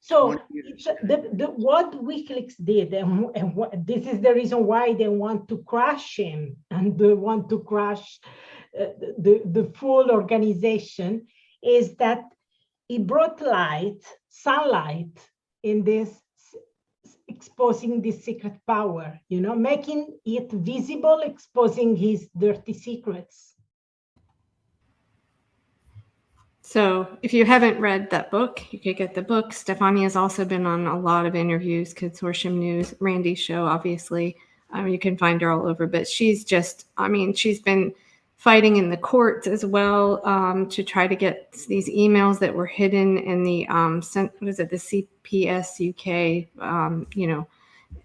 [SPEAKER 9] So it's, what WikiLeaks did, and this is the reason why they want to crush him and they want to crush the full organization, is that he brought sunlight in this, exposing this secret power, making it visible, exposing his dirty secrets.
[SPEAKER 2] So if you haven't read that book, you could get the book. Stefania has also been on a lot of interviews, Consortium News, Randy's show, obviously. You can find her all over, but she's been fighting in the courts as well to try to get these emails that were hidden in the the CPS UK,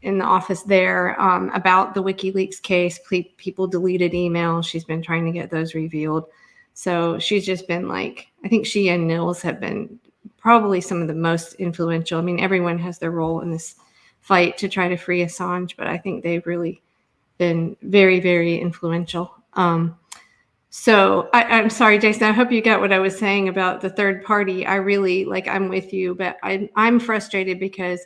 [SPEAKER 2] in the office there about the WikiLeaks case. People deleted emails. She's been trying to get those revealed. So she's just been I think she and Nils have been probably some of the most influential. I mean, everyone has their role in this fight to try to free Assange, but I think they've really been very, very influential. So I'm sorry, Jason, I hope you got what I was saying about the third party. I really, I'm with you, but I'm frustrated because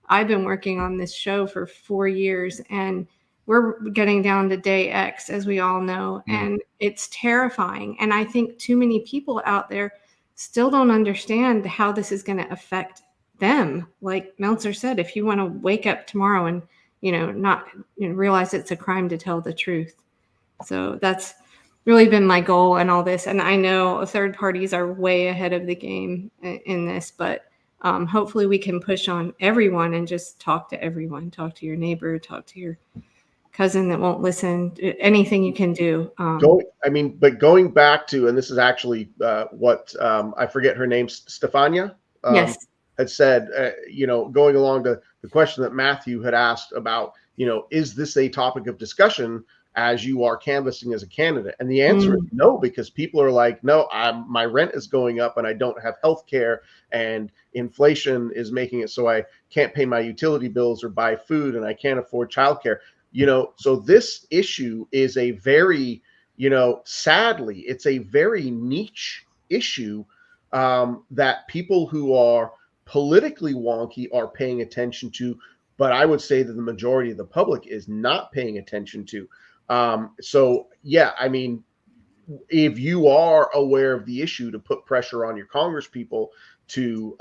[SPEAKER 2] I've been working on this show for 4 years and we're getting down to day X, as we all know, and it's terrifying. And I think too many people out there still don't understand how this is going to affect them. Like Meltzer said, if you want to wake up tomorrow and not realize it's a crime to tell the truth. So that's really been my goal in all this. And I know third parties are way ahead of the game in this, but hopefully we can push on everyone and just talk to everyone. Talk to your neighbor, talk to your cousin that won't listen. Anything you can do.
[SPEAKER 6] But going back to, and this is actually what I forget her name, Stefania,
[SPEAKER 2] yes,
[SPEAKER 6] had said. Going along to the question that Matthew had asked about, is this a topic of discussion as you are canvassing as a candidate? And the answer is no, because people are like, no, my rent is going up and I don't have health care, and inflation is making it so I can't pay my utility bills or buy food, and I can't afford childcare. So this issue is a very, sadly, it's a very niche issue that people who are politically wonky are paying attention to, but I would say that the majority of the public is not paying attention to. If you are aware of the issue, to put pressure on your Congress people to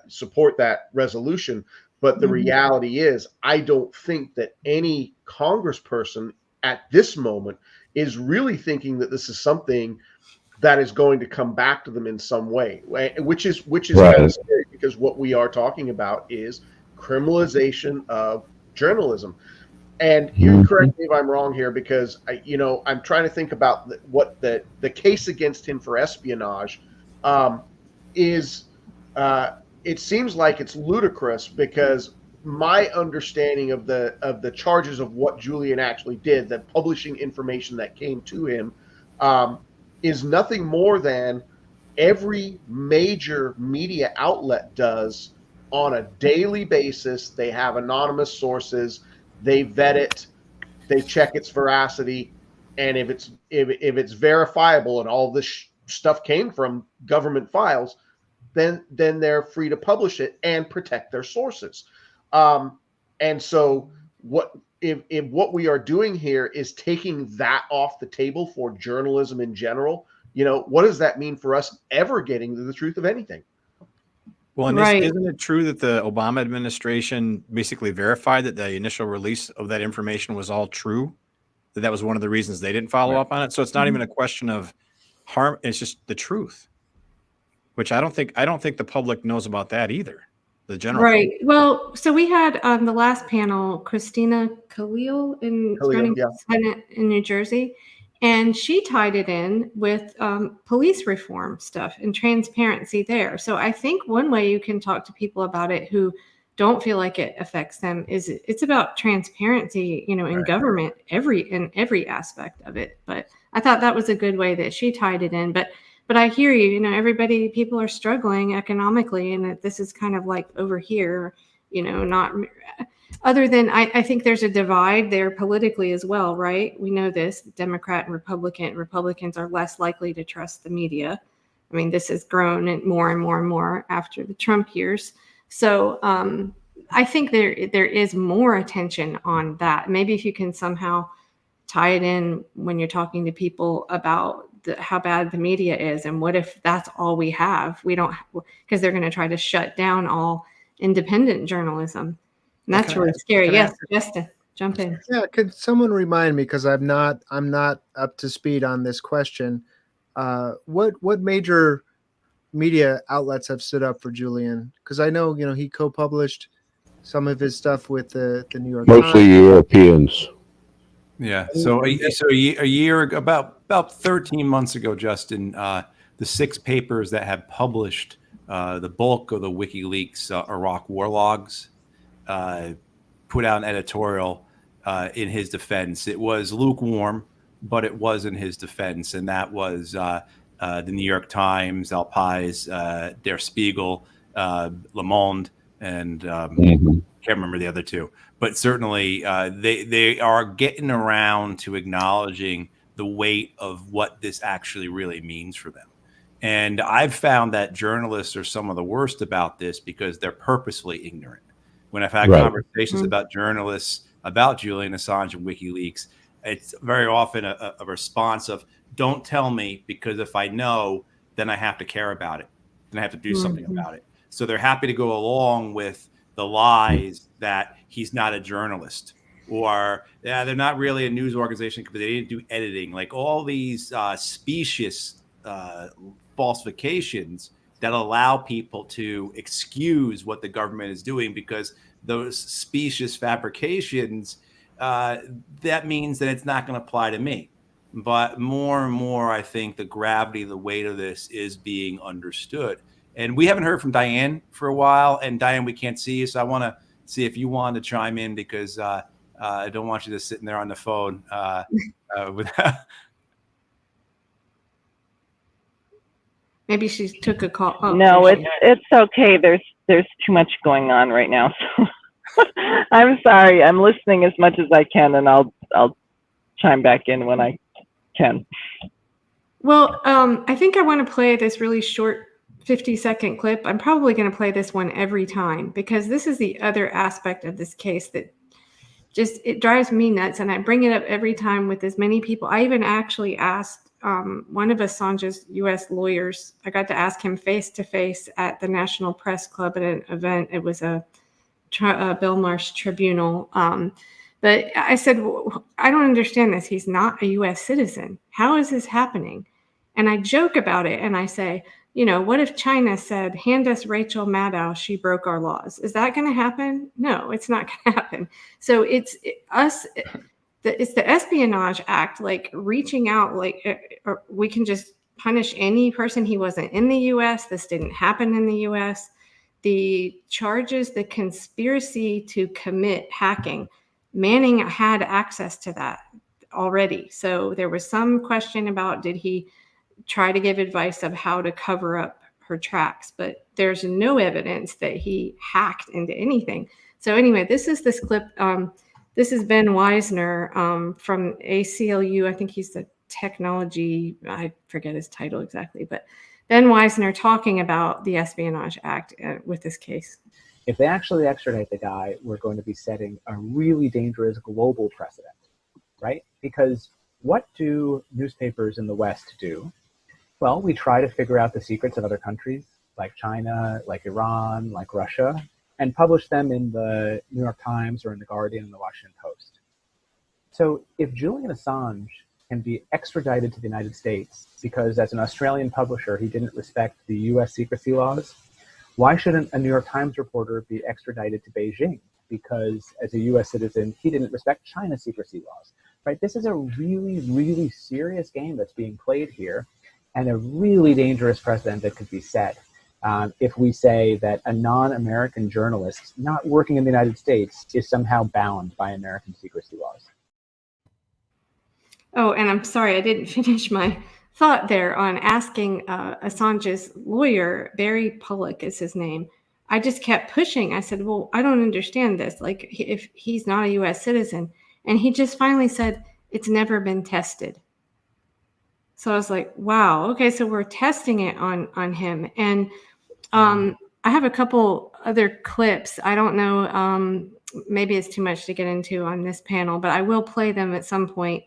[SPEAKER 6] support that resolution. But the reality is, I don't think that any congressperson at this moment is really thinking that this is something that is going to come back to them in some way, which is right. Kind of scary, because what we are talking about is criminalization of journalism. And you correct me if I'm wrong here, because I'm trying to think about what the case against him for espionage is. It seems like it's ludicrous, because my understanding of the charges of what Julian actually did, that publishing information that came to him, is nothing more than every major media outlet does on a daily basis. They have anonymous sources. They vet it, they check its veracity, and if it's verifiable and all this stuff came from government files, then they're free to publish it and protect their sources. And so if what we are doing here is taking that off the table for journalism in general, what does that mean for us ever getting to the truth of anything?
[SPEAKER 4] Well, and isn't it true that the Obama administration basically verified that the initial release of that information was all true? That was one of the reasons they didn't follow up on it. So it's not even a question of harm. It's just the truth, which I don't think the public knows about that either. The general
[SPEAKER 2] right.
[SPEAKER 4] public.
[SPEAKER 2] Well, so we had the last panel, Christina Khalil running for Senate in New Jersey. And she tied it in with police reform stuff and transparency there. So I think one way you can talk to people about it who don't feel like it affects them is it's about transparency, in government, in every aspect of it. But I thought that was a good way that she tied it in. But I hear you, people are struggling economically, and that this is kind of like over here, not. Other than I think there's a divide there politically as well, right? We know this, Democrat and Republican. Republicans are less likely to trust the media. I mean, this has grown and more and more after the Trump years. So I think there is more attention on that. Maybe if you can somehow tie it in when you're talking to people about how bad the media is, and what if that's all we have? We don't, because they're going to try to shut down all independent journalism. And that's really scary. Yes, Justin, jump in.
[SPEAKER 7] Yeah, could someone remind me, because I'm not up to speed on this question. What major media outlets have stood up for Julian? Because I know he co-published some of his stuff with the New York Times.
[SPEAKER 5] Mostly Europeans.
[SPEAKER 3] Yeah. So a year about 13 months ago, Justin, the 6 papers that have published the bulk of the WikiLeaks Iraq war logs put out an editorial in his defense. It was lukewarm, but it was in his defense, and that was the New York Times, El Pais, Der Spiegel, Le Monde, and can't remember the other 2. But certainly they are getting around to acknowledging the weight of what this actually really means for them. And I've found that journalists are some of the worst about this because they're purposefully ignorant. When I've had conversations about journalists, about Julian Assange and WikiLeaks, it's very often a response of, don't tell me, because if I know, then I have to care about it. Then I have to do something about it. So they're happy to go along with the lies that he's not a journalist, or they're not really a news organization because they didn't do editing. Like all these specious falsifications that allow people to excuse what the government is doing because those specious fabrications, that means that it's not going to apply to me. But more and more, I think the gravity, the weight of this is being understood. And we haven't heard from Diane for a while. And Diane, we can't see you. So I want to see if you want to chime in, because I don't want you just sitting there on the phone.
[SPEAKER 2] Maybe she took a call. Oh,
[SPEAKER 8] no, it's okay. There's too much going on right now. So I'm sorry. I'm listening as much as I can, and I'll chime back in when I can.
[SPEAKER 2] Well, I think I want to play this really short 50-second clip. I'm probably going to play this one every time, because this is the other aspect of this case that just, it drives me nuts. And I bring it up every time with as many people. I even actually asked one of Assange's U.S. lawyers. I got to ask him face to face at the National Press Club at an event. It was a Belmarsh tribunal. But I said, I don't understand this. He's not a U.S. citizen. How is this happening? And I joke about it and I say, what if China said, hand us Rachel Maddow, she broke our laws? Is that going to happen? No, it's not going to happen. So it's the Espionage Act, like reaching out, like we can just punish any person. He wasn't in the U.S. This didn't happen in the U.S. The charges, the conspiracy to commit hacking, Manning had access to that already. So there was some question about, did he try to give advice of how to cover up her tracks? But there's no evidence that he hacked into anything. So anyway, this is this clip. This is Ben Weisner from ACLU. I think he's the technology, I forget his title exactly, but Ben Weisner talking about the Espionage Act with this case.
[SPEAKER 11] If they actually extradite the guy, we're going to be setting a really dangerous global precedent, right? Because what do newspapers in the West do? Well, we try to figure out the secrets of other countries, like China, like Iran, like Russia, and publish them in the New York Times or in the Guardian and the Washington Post. So if Julian Assange can be extradited to the United States because as an Australian publisher, he didn't respect the US secrecy laws, why shouldn't a New York Times reporter be extradited to Beijing because as a US citizen, he didn't respect China's secrecy laws, right? This is a really, really serious game that's being played here, and a really dangerous precedent that could be set if we say that a non-American journalist not working in the United States is somehow bound by American secrecy laws.
[SPEAKER 2] Oh, and I'm sorry, I didn't finish my thought there on asking Assange's lawyer, Barry Pollock is his name. I just kept pushing. I said, well, I don't understand this. Like, if he's not a U.S. citizen. And he just finally said, it's never been tested. So I was like, wow, okay, so we're testing it on him. And I have a couple other clips. I don't know, maybe it's too much to get into on this panel, but I will play them at some point.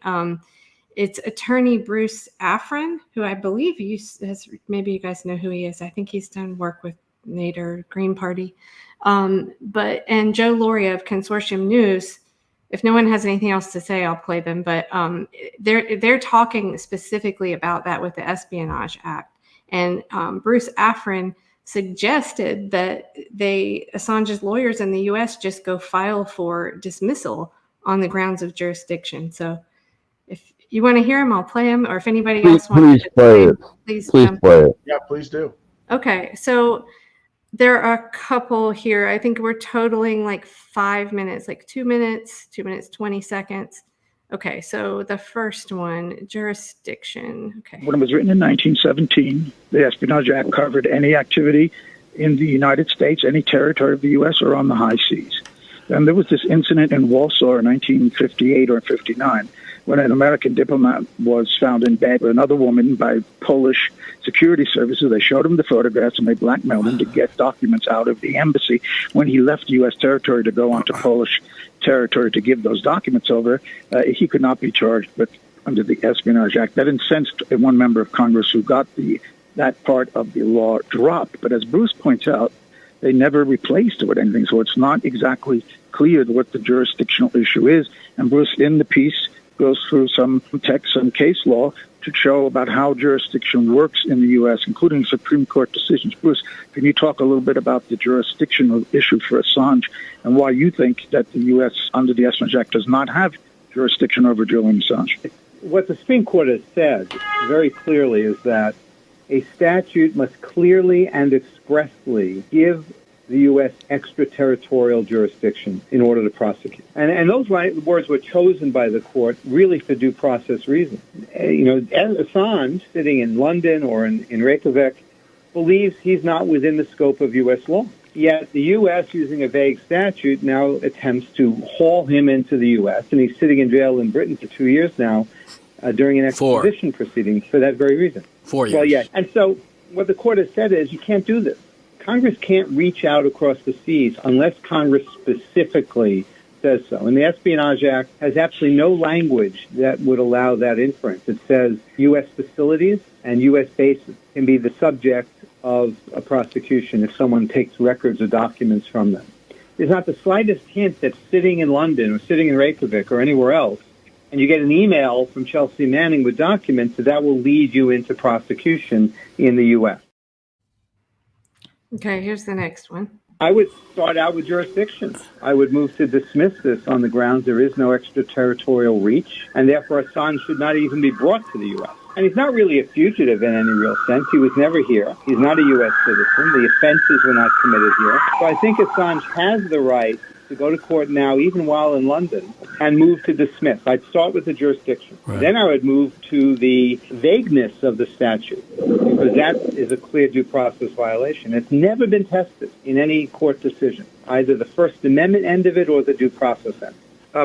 [SPEAKER 2] It's attorney Bruce Afrin, who I believe maybe you guys know who he is. I think he's done work with Nader, Green Party. And Joe Lauria of Consortium News. If no one has anything else to say, I'll play them. But they're talking specifically about that with the Espionage Act. And Bruce Afrin suggested that Assange's lawyers in the U.S. just go file for dismissal on the grounds of jurisdiction. So if you want to hear him, I'll play him. Or if anybody else wants to play it, please play it.
[SPEAKER 6] Yeah, please do.
[SPEAKER 2] Okay, so there are a couple here. I think we're totaling like 5 minutes, like 2 minutes, 20 seconds. Okay, so the first one, jurisdiction. Okay.
[SPEAKER 12] When it was written in 1917, the Espionage Act covered any activity in the United States, any territory of the U.S. or on the high seas. And there was this incident in Warsaw in 1958 or 59 when an American diplomat was found in bed with another woman by Polish security services. They showed him the photographs and they blackmailed him to get documents out of the embassy. When he left U.S. territory to go onto Polish territory to give those documents over, he could not be charged under the Espionage Act. That incensed one member of Congress who got that part of the law dropped. But as Bruce points out, they never replaced it with anything. So it's not exactly clear what the jurisdictional issue is. And Bruce, in the piece, goes through some text and case law to show about how jurisdiction works in the U.S., including Supreme Court decisions. Bruce, can you talk a little bit about the jurisdictional issue for Assange and why you think that the U.S. under the Espionage Act does not have jurisdiction over Julian Assange?
[SPEAKER 13] What the Supreme Court has said very clearly is that a statute must clearly and expressly give the U.S. extraterritorial jurisdiction in order to prosecute. And those words were chosen by the court really for due process reasons. Assange, sitting in London or in Reykjavik, believes he's not within the scope of U.S. law. Yet the U.S., using a vague statute, now attempts to haul him into the U.S., and he's sitting in jail in Britain for 2 years now during an extradition proceeding for that very reason.
[SPEAKER 14] 4 years.
[SPEAKER 13] Well, yeah. And so what the court has said is you can't do this. Congress can't reach out across the seas unless Congress specifically says so. And the Espionage Act has absolutely no language that would allow that inference. It says U.S. facilities and U.S. bases can be the subject of a prosecution if someone takes records or documents from them. There's not the slightest hint that sitting in London or sitting in Reykjavik or anywhere else, and you get an email from Chelsea Manning with documents, that will lead you into prosecution in the U.S.
[SPEAKER 2] Okay, here's the next one.
[SPEAKER 13] I would start out with jurisdiction. I would move to dismiss this on the grounds there is no extraterritorial reach, and therefore Assange should not even be brought to the U.S. And he's not really a fugitive in any real sense. He was never here. He's not a U.S. citizen. The offenses were not committed here. So I think Assange has the right to go to court now, even while in London, and move to dismiss. I'd start with the jurisdiction. Right. Then I would move to the vagueness of the statute, because that is a clear due process violation. It's never been tested in any court decision, either the First Amendment end of it or the due process end.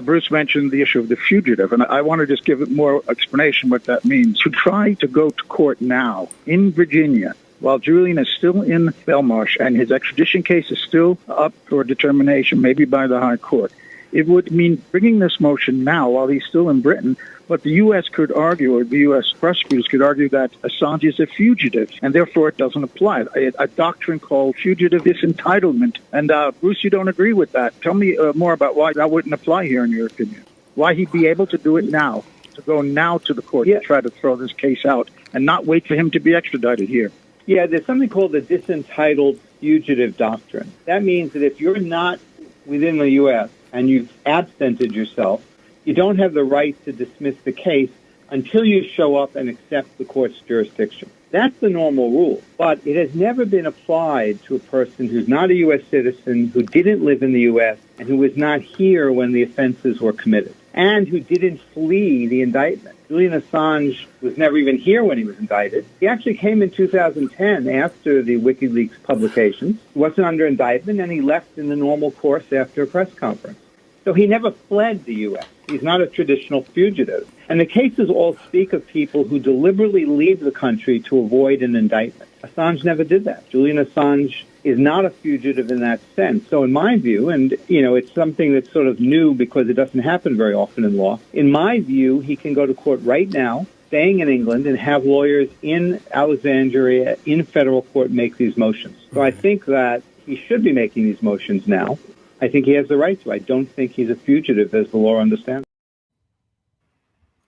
[SPEAKER 12] Bruce mentioned the issue of the fugitive, and I want to just give it more explanation what that means. To try to go to court now in Virginia while Julian is still in Belmarsh and his extradition case is still up for determination, maybe by the High Court, it would mean bringing this motion now while he's still in Britain. But the U.S. could argue, or the U.S. prosecutors could argue, that Assange is a fugitive, and therefore it doesn't apply. A doctrine called fugitive disentitlement. And Bruce, you don't agree with that. Tell me more about why that wouldn't apply here, in your opinion. Why he'd be able to do it now, to go now to the court to try to throw this case out, and not wait for him to be extradited here.
[SPEAKER 13] Yeah, there's something called the disentitled fugitive doctrine. That means that if you're not within the U.S. and you've absented yourself, you don't have the right to dismiss the case until you show up and accept the court's jurisdiction. That's the normal rule. But it has never been applied to a person who's not a U.S. citizen, who didn't live in the U.S., and who was not here when the offenses were committed, and who didn't flee the indictment. Julian Assange was never even here when he was indicted. He actually came in 2010 after the WikiLeaks publications. He wasn't under indictment, and he left in the normal course after a press conference. So he never fled the U.S. He's not a traditional fugitive. And the cases all speak of people who deliberately leave the country to avoid an indictment. Assange never did that. Julian Assange is not a fugitive in that sense. So in my view, and it's something that's sort of new because it doesn't happen very often in law, in my view, he can go to court right now, staying in England, and have lawyers in Alexandria in federal court make these motions. So I think that he should be making these motions now. I think he has the right to. I don't think he's a fugitive as the law understands.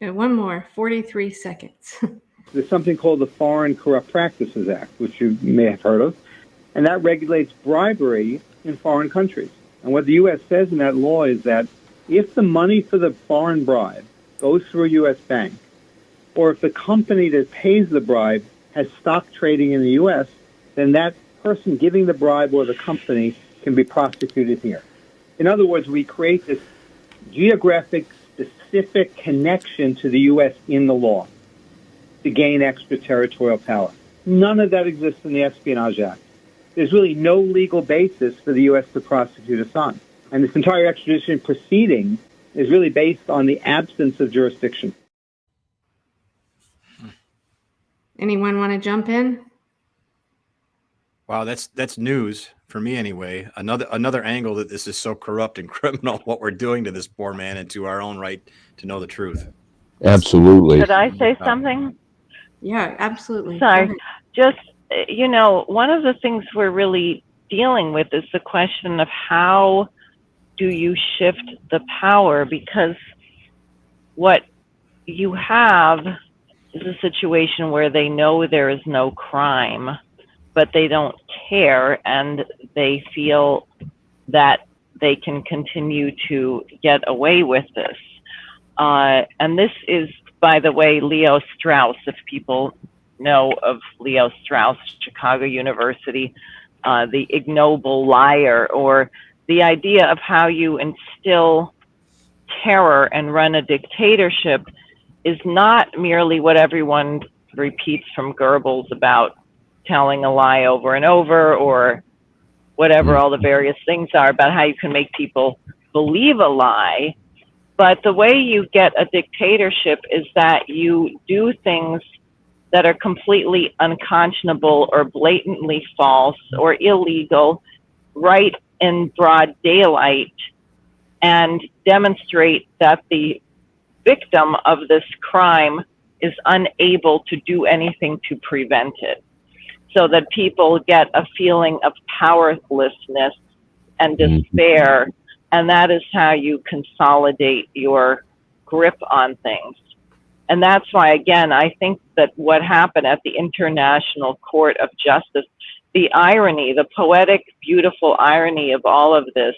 [SPEAKER 2] Okay, one more, 43 seconds.
[SPEAKER 13] There's something called the Foreign Corrupt Practices Act, which you may have heard of, and that regulates bribery in foreign countries. And what the U.S. says in that law is that if the money for the foreign bribe goes through a U.S. bank, or if the company that pays the bribe has stock trading in the U.S., then that person giving the bribe or the company can be prosecuted here. In other words, we create this geographic specific connection to the U.S. in the law to gain extraterritorial power. None of that exists in the Espionage Act. There's really no legal basis for the U.S. to prosecute Assange. And this entire extradition proceeding is really based on the absence of jurisdiction.
[SPEAKER 2] Anyone want to jump in?
[SPEAKER 4] Wow, that's news for me anyway. Another angle that this is so corrupt and criminal, what we're doing to this poor man and to our own right to know the truth.
[SPEAKER 5] Absolutely.
[SPEAKER 8] Could I say something?
[SPEAKER 2] Yeah, absolutely.
[SPEAKER 8] Sorry. Just, one of the things we're really dealing with is the question of how do you shift the power, because what you have is a situation where they know there is no crime, but they don't care, and they feel that they can continue to get away with this. And this is, by the way, Leo Strauss, if people know of Leo Strauss, Chicago University, the ignoble liar, or the idea of how you instill terror and run a dictatorship is not merely what everyone repeats from Goebbels about telling a lie over and over, or whatever all the various things are about how you can make people believe a lie. But the way you get a dictatorship is that you do things that are completely unconscionable or blatantly false or illegal right in broad daylight, and demonstrate that the victim of this crime is unable to do anything to prevent it, so that people get a feeling of powerlessness and despair. And that is how you consolidate your grip on things. And that's why, again, I think that what happened at the International Court of Justice, the irony, the poetic, beautiful irony of all of this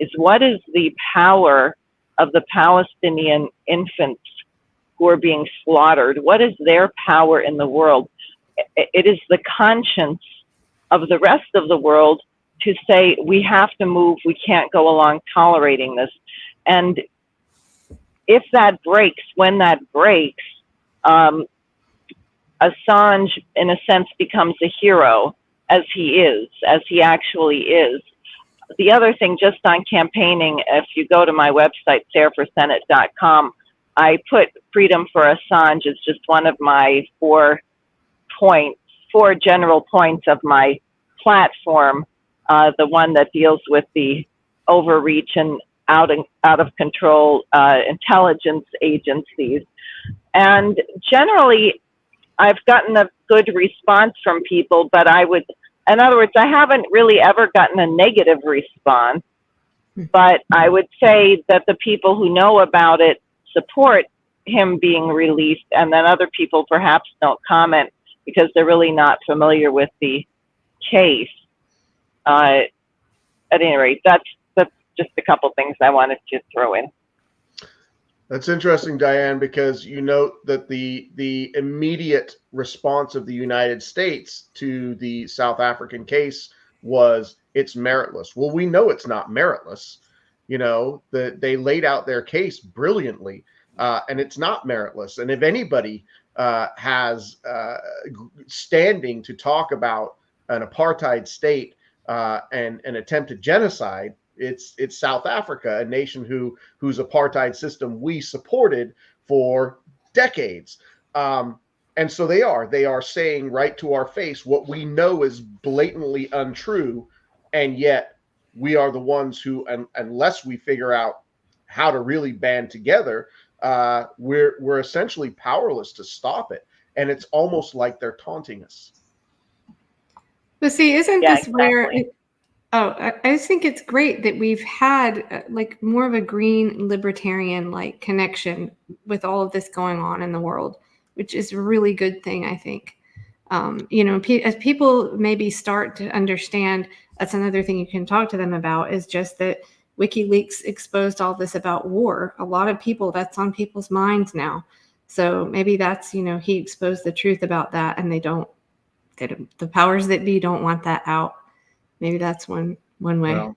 [SPEAKER 8] is, what is the power of the Palestinian infants who are being slaughtered? What is their power in the world? It is the conscience of the rest of the world to say, we have to move, we can't go along tolerating this. And if that breaks, when that breaks, Assange, in a sense, becomes a hero, as he actually is. The other thing, just on campaigning, if you go to my website, fairforsenate.com, I put freedom for Assange as just one of my 4 general points of my platform, the one that deals with the overreach and out of control intelligence agencies. And generally, I've gotten a good response from people, but in other words, I haven't really ever gotten a negative response, but I would say that the people who know about it support him being released, and then other people perhaps don't comment because they're really not familiar with the case. At any rate, that's just a couple things I wanted to throw in.
[SPEAKER 6] That's interesting, Diane, because you note that the immediate response of the United States to the South African case was, it's meritless. Well, we know it's not meritless. You know, they laid out their case brilliantly, and it's not meritless. And if anybody has standing to talk about an apartheid state and an attempted genocide, it's South Africa, a nation whose apartheid system we supported for decades. And so they are saying right to our face what we know is blatantly untrue, and yet we are the ones who, unless we figure out how to really band together, we're essentially powerless to stop it. And it's almost like they're taunting us.
[SPEAKER 2] But see, isn't this where? I just think it's great that we've had like more of a green libertarian like connection with all of this going on in the world, which is a really good thing, I think. As people maybe start to understand, that's another thing you can talk to them about, is just that WikiLeaks exposed all this about war. A lot of people, that's on people's minds now. So maybe that's, he exposed the truth about that, and the powers that be don't want that out. Maybe that's one way.
[SPEAKER 4] Well,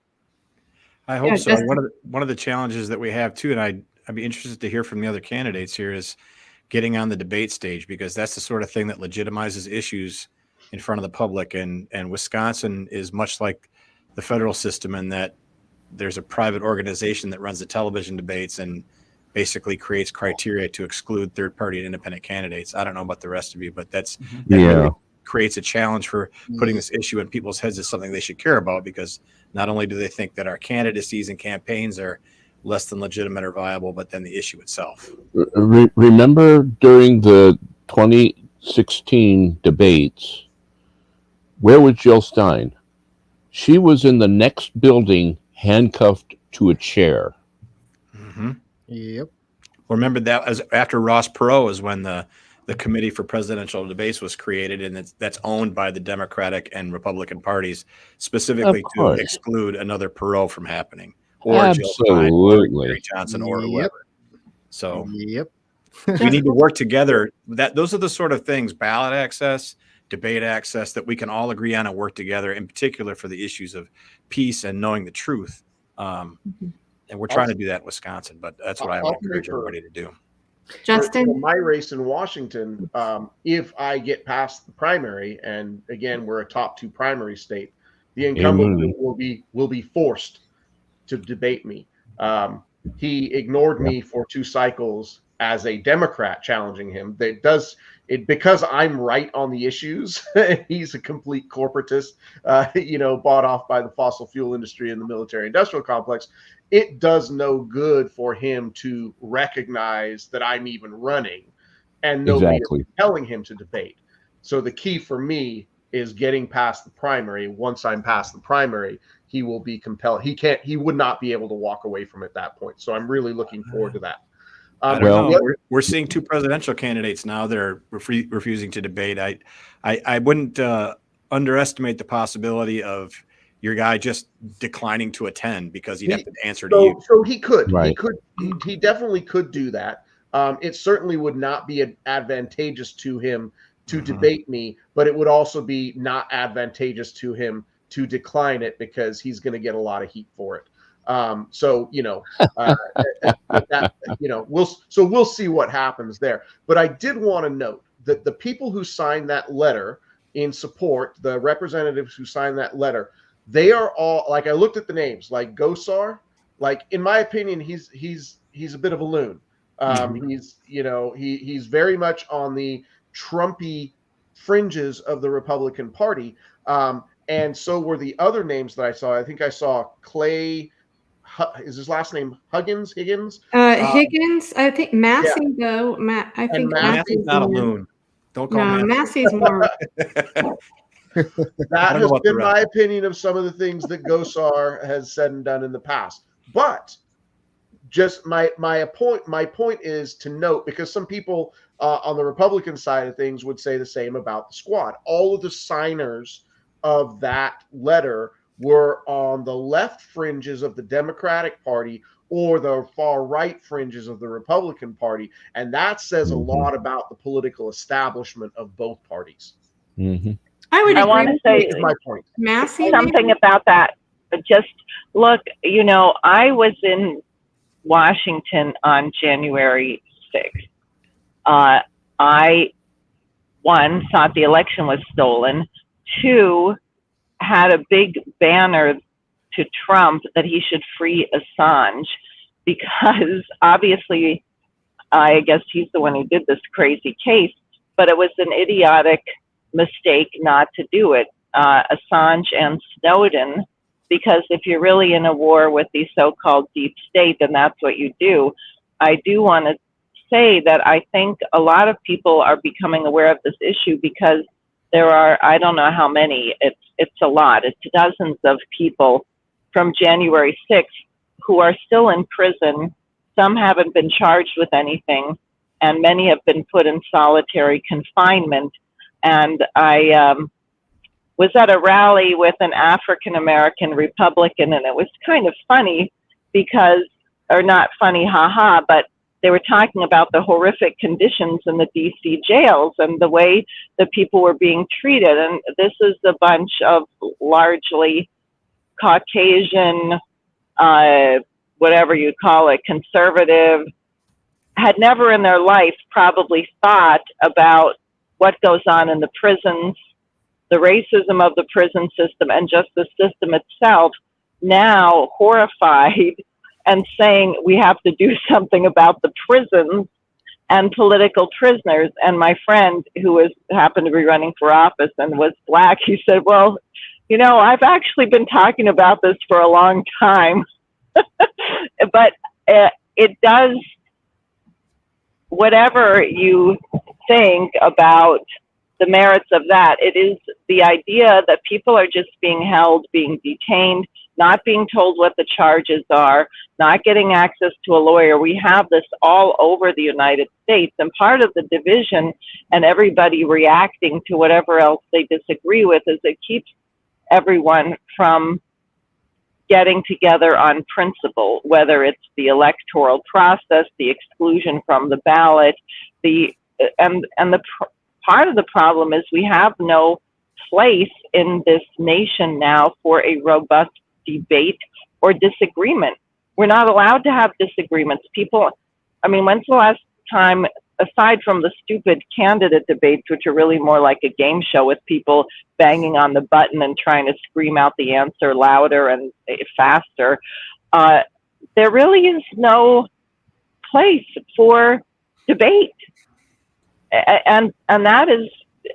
[SPEAKER 4] I hope so. One of the challenges that we have too, and I'd be interested to hear from the other candidates here, is getting on the debate stage, because that's the sort of thing that legitimizes issues in front of the public. And Wisconsin is much like the federal system in that there's a private organization that runs the television debates and basically creates criteria to exclude third-party and independent candidates. I don't know about the rest of you, but that really creates a challenge for putting this issue in people's heads as something they should care about, because not only do they think that our candidacies and campaigns are less than legitimate or viable, but then the issue itself.
[SPEAKER 5] Remember during the 2016 debates, where was Jill Stein? She was in the next building, handcuffed to a chair.
[SPEAKER 4] Mm-hmm.
[SPEAKER 7] Yep.
[SPEAKER 4] Remember that as after Ross Perot is when the Committee for Presidential Debates was created, and that's owned by the Democratic and Republican parties, specifically to exclude another Perot from happening, or Jill Stein, or Gary Johnson, or whoever. So
[SPEAKER 7] yep,
[SPEAKER 4] we need to work together. Those are the sort of things: ballot access, debate access, that we can all agree on and work together. In particular, for the issues of peace and knowing the truth. And we're trying to do that in Wisconsin, but that's what I would encourage everybody to do.
[SPEAKER 2] Justin?
[SPEAKER 6] For my race in Washington, if I get past the primary, and again, we're a top 2 primary state, the incumbent will be forced to debate me. He ignored me for 2 cycles as a Democrat challenging him. Because I'm right on the issues. He's a complete corporatist, bought off by the fossil fuel industry and the military industrial complex. It does no good for him to recognize that I'm even running, and nobody is telling him to debate. So the key for me is getting past the primary. Once I'm past the primary, he will be compelled. He would not be able to walk away from it at that point. So I'm really looking forward to that.
[SPEAKER 4] We're seeing 2 presidential candidates now that are refusing to debate. I wouldn't underestimate the possibility of your guy just declining to attend because he'd have to answer to you.
[SPEAKER 6] So he could. Right. He definitely could do that. It certainly would not be advantageous to him to debate me, but it would also be not advantageous to him to decline it because he's going to get a lot of heat for it. We'll see what happens there. But I did want to note that the people who signed that letter in support, the representatives who signed that letter, they are all, like, I looked at the names, like Gosar, like, in my opinion, he's a bit of a loon. He's very much on the Trumpy fringes of the Republican Party. And so were the other names that I saw. I think I saw Clay. Is his last name Higgins?
[SPEAKER 2] Higgins. I think Massey though. I think
[SPEAKER 4] Massey's not a loon. Don't call Massey.
[SPEAKER 2] Massey's more.
[SPEAKER 6] That has been my opinion of some of the things that Gosar has said and done in the past. But just my point is to note, because some people on the Republican side of things would say the same about the squad. All of the signers of that letter were on the left fringes of the Democratic Party or the far right fringes of the Republican Party. And that says a lot about the political establishment of both parties.
[SPEAKER 2] I
[SPEAKER 8] want to say
[SPEAKER 6] my point.
[SPEAKER 2] Massey,
[SPEAKER 8] something about that. But just look, I was in Washington on January 6th. I, 1, thought the election was stolen. 2, had a big banner to Trump that he should free Assange, because obviously, I guess he's the one who did this crazy case, but it was an idiotic mistake not to do it. Assange and Snowden, because if you're really in a war with the so-called deep state, then that's what you do. I do want to say that I think a lot of people are becoming aware of this issue because there are, I don't know how many, it's a lot. It's dozens of people from January 6th who are still in prison. Some haven't been charged with anything, and many have been put in solitary confinement. And I was at a rally with an African-American Republican, and it was kind of funny because, or not funny, haha, but they were talking about the horrific conditions in the DC jails and the way that people were being treated. And this is a bunch of largely Caucasian, whatever you call it, conservative, had never in their life probably thought about what goes on in the prisons, the racism of the prison system, and just the system itself, now horrified and saying we have to do something about the prisons and political prisoners. And my friend, who happened to be running for office and was Black, he said, well, I've actually been talking about this for a long time. But it does, whatever you think about the merits of that. It is the idea that people are just being held, being detained, not being told what the charges are, not getting access to a lawyer. We have this all over the United States, and part of the division and everybody reacting to whatever else they disagree with is it keeps everyone from getting together on principle, whether it's the electoral process, the exclusion from the ballot, part of the problem is we have no place in this nation now for a robust debate or disagreement. We're not allowed to have disagreements. People, I mean, when's the last time, aside from the stupid candidate debates, which are really more like a game show with people banging on the button and trying to scream out the answer louder and faster, there really is no place for debate. And that is,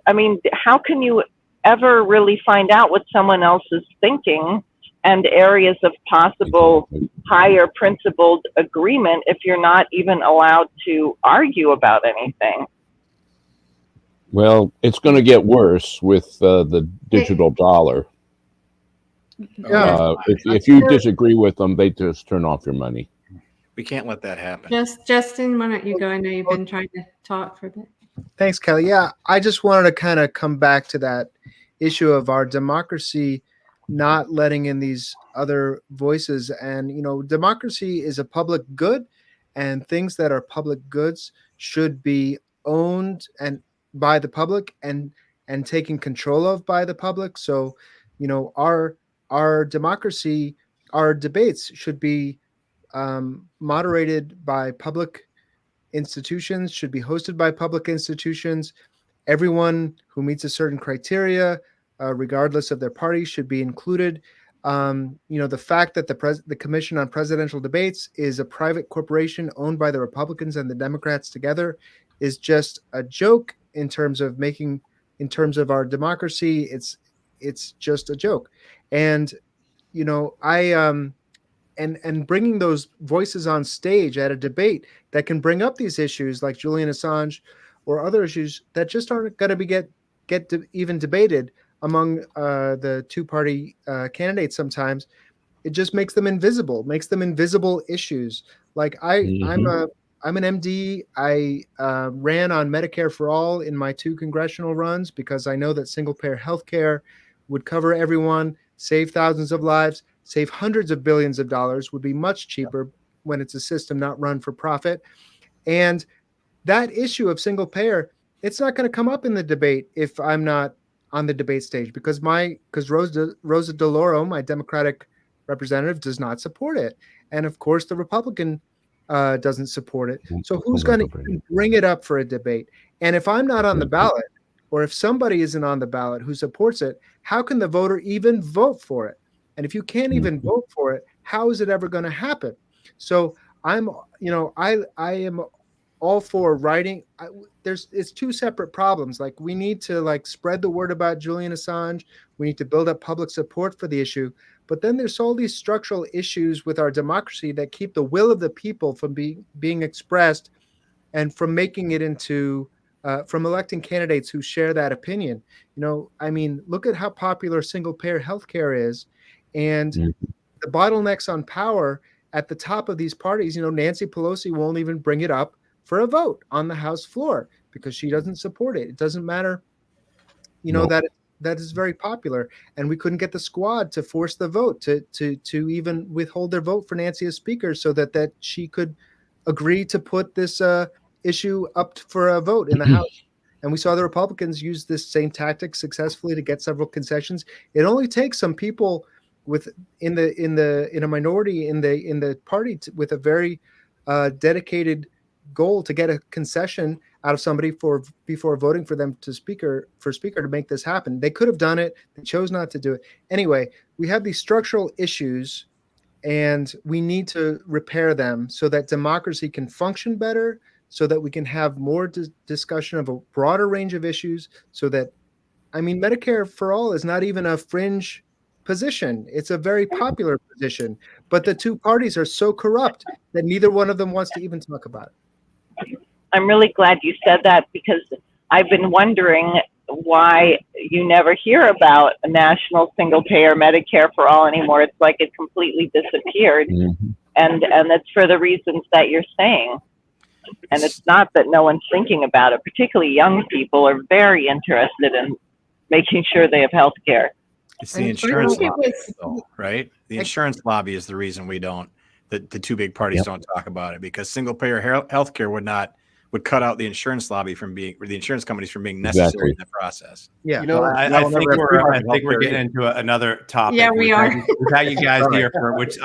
[SPEAKER 8] I mean, how can you ever really find out what someone else is thinking and areas of possible higher principled agreement if you're not even allowed to argue about anything?
[SPEAKER 5] Well, it's going to get worse with the digital dollar. If you disagree with them, they just turn off your money.
[SPEAKER 4] We can't let that happen.
[SPEAKER 2] Justin, why don't you go? I know you've been trying to talk for a bit.
[SPEAKER 7] Thanks, Kelley. Yeah, I just wanted to kind of come back to that issue of our democracy not letting in these other voices. And, you know, democracy is a public good, and things that are public goods should be owned and by the public and taken control of by the public. So, you know, our democracy, our debates should be moderated by public institutions, should be hosted by public institutions. Everyone who meets a certain criteria, regardless of their party, should be included. You know, the fact that the Commission on Presidential Debates is a private corporation owned by the Republicans and the Democrats together is just a joke in terms of our democracy. It's just a joke. And, you know, and bringing those voices on stage at a debate that can bring up these issues like Julian Assange or other issues that just aren't going to get even debated among the two-party candidates sometimes, it just makes them invisible issues. Like I'm an MD. I ran on Medicare for All in my 2 congressional runs because I know that single-payer healthcare would cover everyone, save thousands of lives, save hundreds of billions of dollars, would be much cheaper when it's a system not run for profit. And that issue of single payer, it's not going to come up in the debate if I'm not on the debate stage because Rosa DeLauro, my Democratic representative, does not support it. And of course, the Republican doesn't support it. So who's going to bring it up for a debate? And if I'm not on the ballot, or if somebody isn't on the ballot who supports it, how can the voter even vote for it? And if you can't even vote for it, how is it ever going to happen? So I am all for writing. It's 2 separate problems. Like we need to spread the word about Julian Assange. We need to build up public support for the issue. But then there's all these structural issues with our democracy that keep the will of the people from being expressed and from making it into from electing candidates who share that opinion. You know, I mean, look at how popular single-payer healthcare is, and the bottlenecks on power at the top of these parties. You know, Nancy Pelosi won't even bring it up for a vote on the House floor because she doesn't support it. It doesn't matter, you know, that is very popular, and we couldn't get the squad to force the vote to even withhold their vote for Nancy as speaker so that she could agree to put this issue up for a vote in the House. And we saw the Republicans use this same tactic successfully to get several concessions. It only takes some people in a minority in the party with a very dedicated goal to get a concession out of somebody before voting for them for speaker to make this happen. They could have done it. They chose not to do it. Anyway, we have these structural issues, and we need to repair them so that democracy can function better, so that we can have more discussion of a broader range of issues. So that, I mean, Medicare for All is not even a fringe position. It's a very popular position, but the 2 parties are so corrupt that neither one of them wants to even talk about it.
[SPEAKER 8] I'm really glad you said that because I've been wondering why you never hear about a national single-payer Medicare for all anymore. It's like it completely disappeared, and it's for the reasons that you're saying. And it's not that no one's thinking about it. Particularly young people are very interested in making sure they have health care.
[SPEAKER 4] It's the insurance lobby, though, right? The insurance lobby is the reason we don't. The two big parties don't talk about it, because single-payer healthcare would cut out the insurance lobby from being, or the insurance companies from being necessary in the process.
[SPEAKER 7] Yeah,
[SPEAKER 6] You know,
[SPEAKER 3] I think we're getting into another topic.
[SPEAKER 2] Yeah, we are.
[SPEAKER 3] We've had you guys here for, which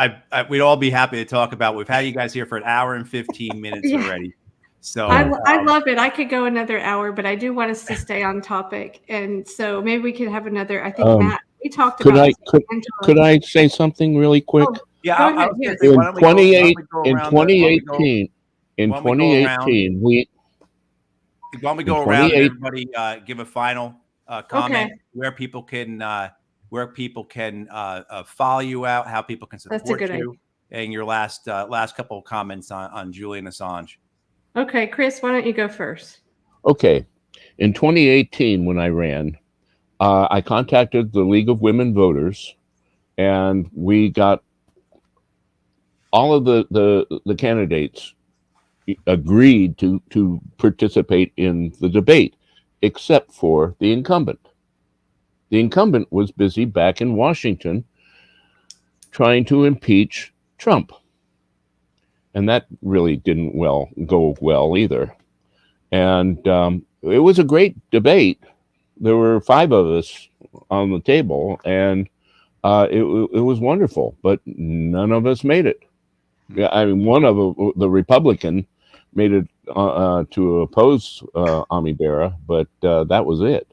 [SPEAKER 3] we'd all be happy to talk about. We've had you guys here for an hour and 15 minutes already. So
[SPEAKER 2] I love it. I could go another hour, but I do want us to stay on topic, and so maybe we could have another. I think Matt, we talked about.
[SPEAKER 5] Could I say something really quick?
[SPEAKER 3] Yeah,
[SPEAKER 2] go ahead, yes.
[SPEAKER 5] In 2018, we.
[SPEAKER 3] Why don't we go around and everybody give a final comment,
[SPEAKER 2] Okay.
[SPEAKER 3] where people can follow you out, how people can support
[SPEAKER 2] That's a good
[SPEAKER 3] you, and your last couple of comments on Julian Assange.
[SPEAKER 2] Okay, Chris, why don't you go first?
[SPEAKER 5] Okay. In 2018, when I ran, I contacted the League of Women Voters, and we got all of the candidates agreed to participate in the debate, except for the incumbent. The incumbent was busy back in Washington trying to impeach Trump. And that really didn't go well either. And it was a great debate. There were 5 of us on the table, and it was wonderful, but none of us made it. Yeah, I mean, one of the Republican made it to oppose Ami Bera, but that was it.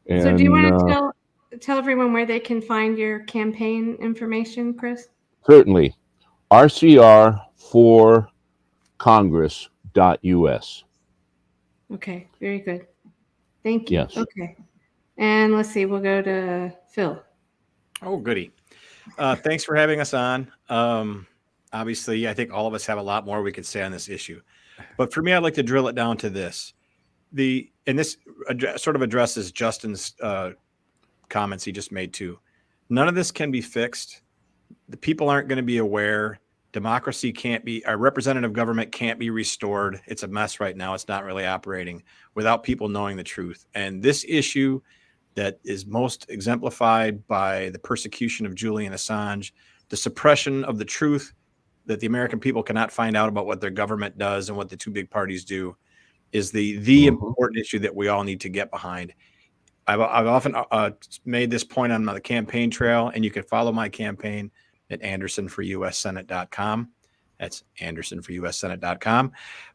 [SPEAKER 5] And,
[SPEAKER 2] so do you want to tell everyone where they can find your campaign information, Chris?
[SPEAKER 5] Certainly. rcr4congress.us.
[SPEAKER 2] Okay, very good. Thank you.
[SPEAKER 5] Yes.
[SPEAKER 2] Okay. And let's see, we'll go to Phil.
[SPEAKER 4] Oh, goody. Thanks for having us on. Obviously, I think all of us have a lot more we could say on this issue. But for me, I'd like to drill it down to this. And this sort of addresses Justin's comments he just made too. None of this can be fixed. The people aren't going to be aware. Democracy can't be, our representative government can't be restored. It's a mess right now. It's not really operating without people knowing the truth. And this issue that is most exemplified by the persecution of Julian Assange, the suppression of the truth that the American people cannot find out about what their government does and what the two big parties do, is the important issue that we all need to get behind. I've often made this point on the campaign trail, and you can follow my campaign at andersonforussenate.com. That's andersonforussenate.com.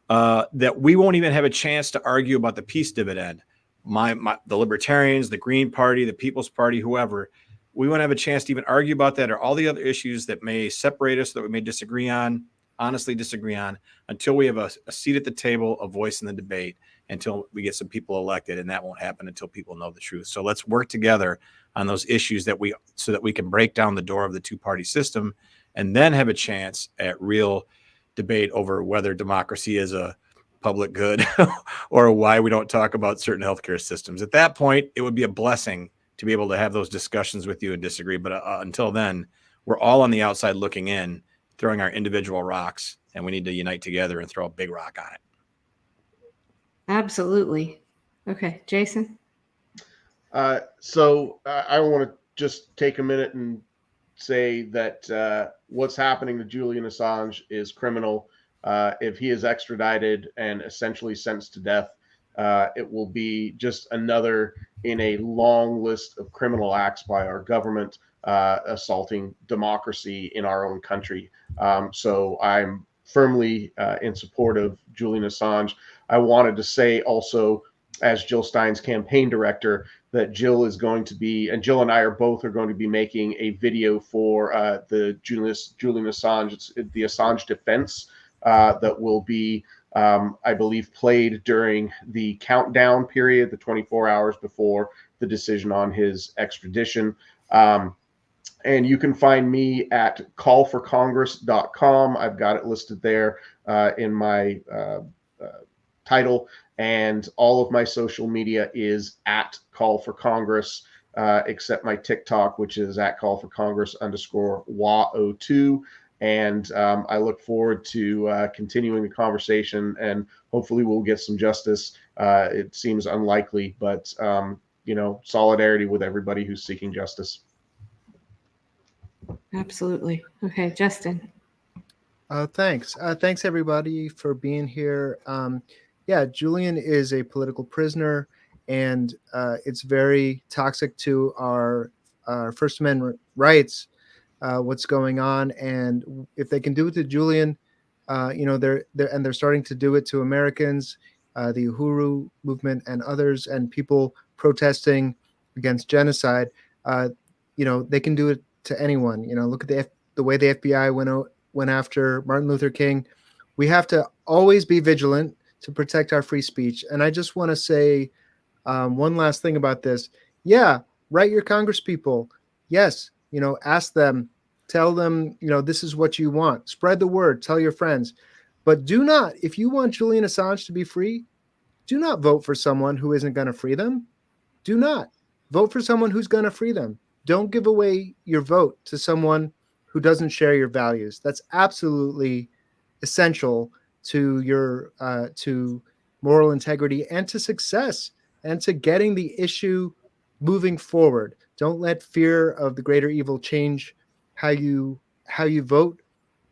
[SPEAKER 4] That we won't even have a chance to argue about the peace dividend. The Libertarians, the Green Party, the People's Party, whoever, we won't have a chance to even argue about that or all the other issues that may separate us, that we may honestly disagree on, until we have a seat at the table, a voice in the debate, until we get some people elected. And that won't happen until people know the truth. So let's work together on those issues so that we can break down the door of the two-party system, and then have a chance at real debate over whether democracy is a public good or why we don't talk about certain healthcare systems. At that point, it would be a blessing to be able to have those discussions with you and disagree. But until then, we're all on the outside looking in, throwing our individual rocks, and we need to unite together and throw a big rock on it.
[SPEAKER 2] Absolutely. Okay, Jason.
[SPEAKER 6] So I want to just take a minute and say that what's happening to Julian Assange is criminal. If he is extradited and essentially sentenced to death, it will be just another in a long list of criminal acts by our government assaulting democracy in our own country. So I'm firmly in support of Julian Assange. I wanted to say also, as Jill Stein's campaign director, that Jill is going to be, and Jill and I are going to be making a video for the Julian Assange, it's the Assange defense, that will be, I believe, played during the countdown period, the 24 hours before the decision on his extradition. And you can find me at callforcongress.com. I've got it listed there in my title. And all of my social media is at Call for Congress, except my TikTok, which is at Call for Congress _WA02. And I look forward to continuing the conversation, and hopefully we'll get some justice. It seems unlikely, but solidarity with everybody who's seeking justice.
[SPEAKER 2] Absolutely. Okay, Justin.
[SPEAKER 7] Thanks. Thanks everybody for being here. Yeah, Julian is a political prisoner, and it's very toxic to our First Amendment rights. What's going on, and if they can do it to Julian, they're starting to do it to Americans, the Uhuru movement and others, and people protesting against genocide. They can do it to anyone. Look at the way the FBI went after Martin Luther King. We have to always be vigilant to protect our free speech. And I just want to say one last thing about this. Yeah, write your Congress people. Yes, ask them, tell them, this is what you want. Spread the word, tell your friends. But do not, if you want Julian Assange to be free, do not vote for someone who isn't going to free them. Do not vote for someone who's going to free them. Don't give away your vote to someone who doesn't share your values. That's absolutely essential to your to moral integrity and to success and to getting the issue moving forward. Don't let fear of the greater evil change how you vote.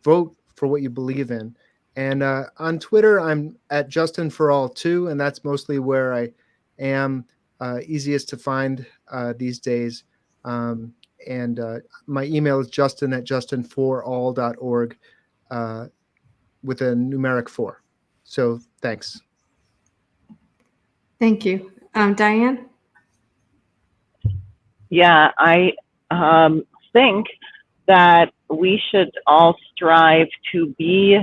[SPEAKER 7] Vote for what you believe in. And on Twitter, I'm at Justin for All too, and that's mostly where I am easiest to find these days. And my email is justin@justinforall.org with a numeric 4. So thanks.
[SPEAKER 2] Thank you. Diane?
[SPEAKER 8] Yeah, I think that we should all strive to be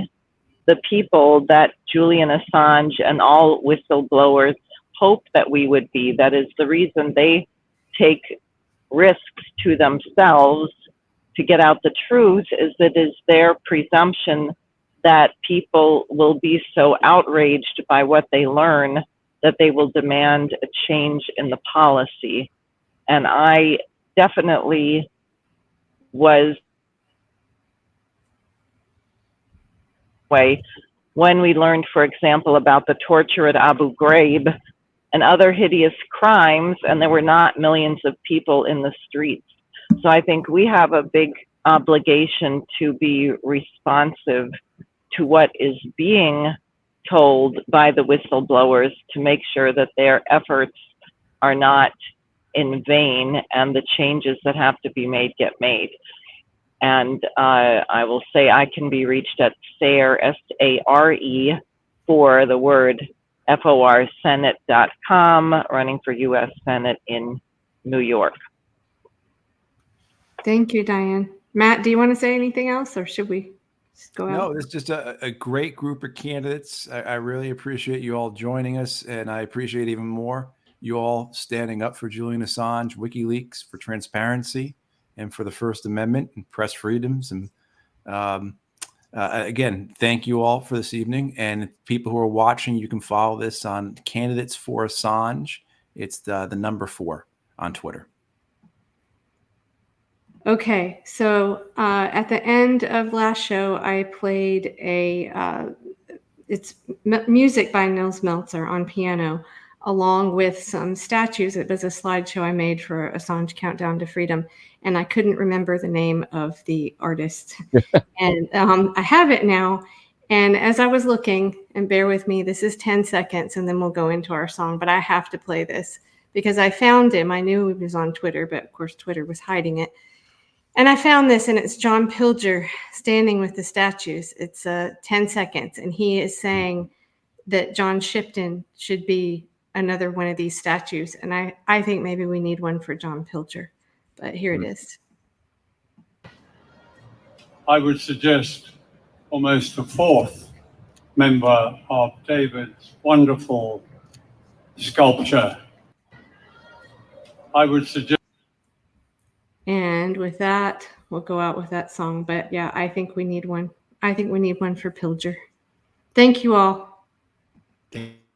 [SPEAKER 8] the people that Julian Assange and all whistleblowers hope that we would be. That is the reason they take risks to themselves to get out the truth, is that it is their presumption that people will be so outraged by what they learn that they will demand a change in the policy. And I definitely was when we learned, for example, about the torture at Abu Ghraib and other hideous crimes, and there were not millions of people in the streets. So I think we have a big obligation to be responsive to what is being told by the whistleblowers, to make sure that their efforts are not in vain and the changes that have to be made get made. And I will say I can be reached at SARE, S-A-R-E, for the word forsenate.com, running for U.S. Senate in New York.
[SPEAKER 2] Thank you, Diane. Matt, do you want to say anything else, or should we just go out?
[SPEAKER 3] No, it's just a great group of candidates. I really appreciate you all joining us, and I appreciate even more you all standing up for Julian Assange, WikiLeaks, for transparency, and for the First Amendment and press freedoms. And again, thank you all for this evening. And people who are watching, you can follow this on Candidates for Assange. It's the number 4 on Twitter.
[SPEAKER 2] Okay, so at the end of last show, I played it's music by Nils Meltzer on piano, along with some statues. It was a slideshow I made for Assange Countdown to Freedom, and I couldn't remember the name of the artist. And I have it now. And as I was looking, and bear with me, this is 10 seconds, and then we'll go into our song, but I have to play this because I found him. I knew he was on Twitter, but of course Twitter was hiding it. And I found this, and it's John Pilger standing with the statues. It's 10 seconds, and he is saying that John Shipton should be another one of these statues. And I think maybe we need one for John Pilger, but here it is.
[SPEAKER 14] I would suggest almost a 4th member of David's wonderful sculpture. I would suggest.
[SPEAKER 2] And with that, we'll go out with that song. But yeah, I think we need one. I think we need one for Pilger. Thank you all.
[SPEAKER 3] Thank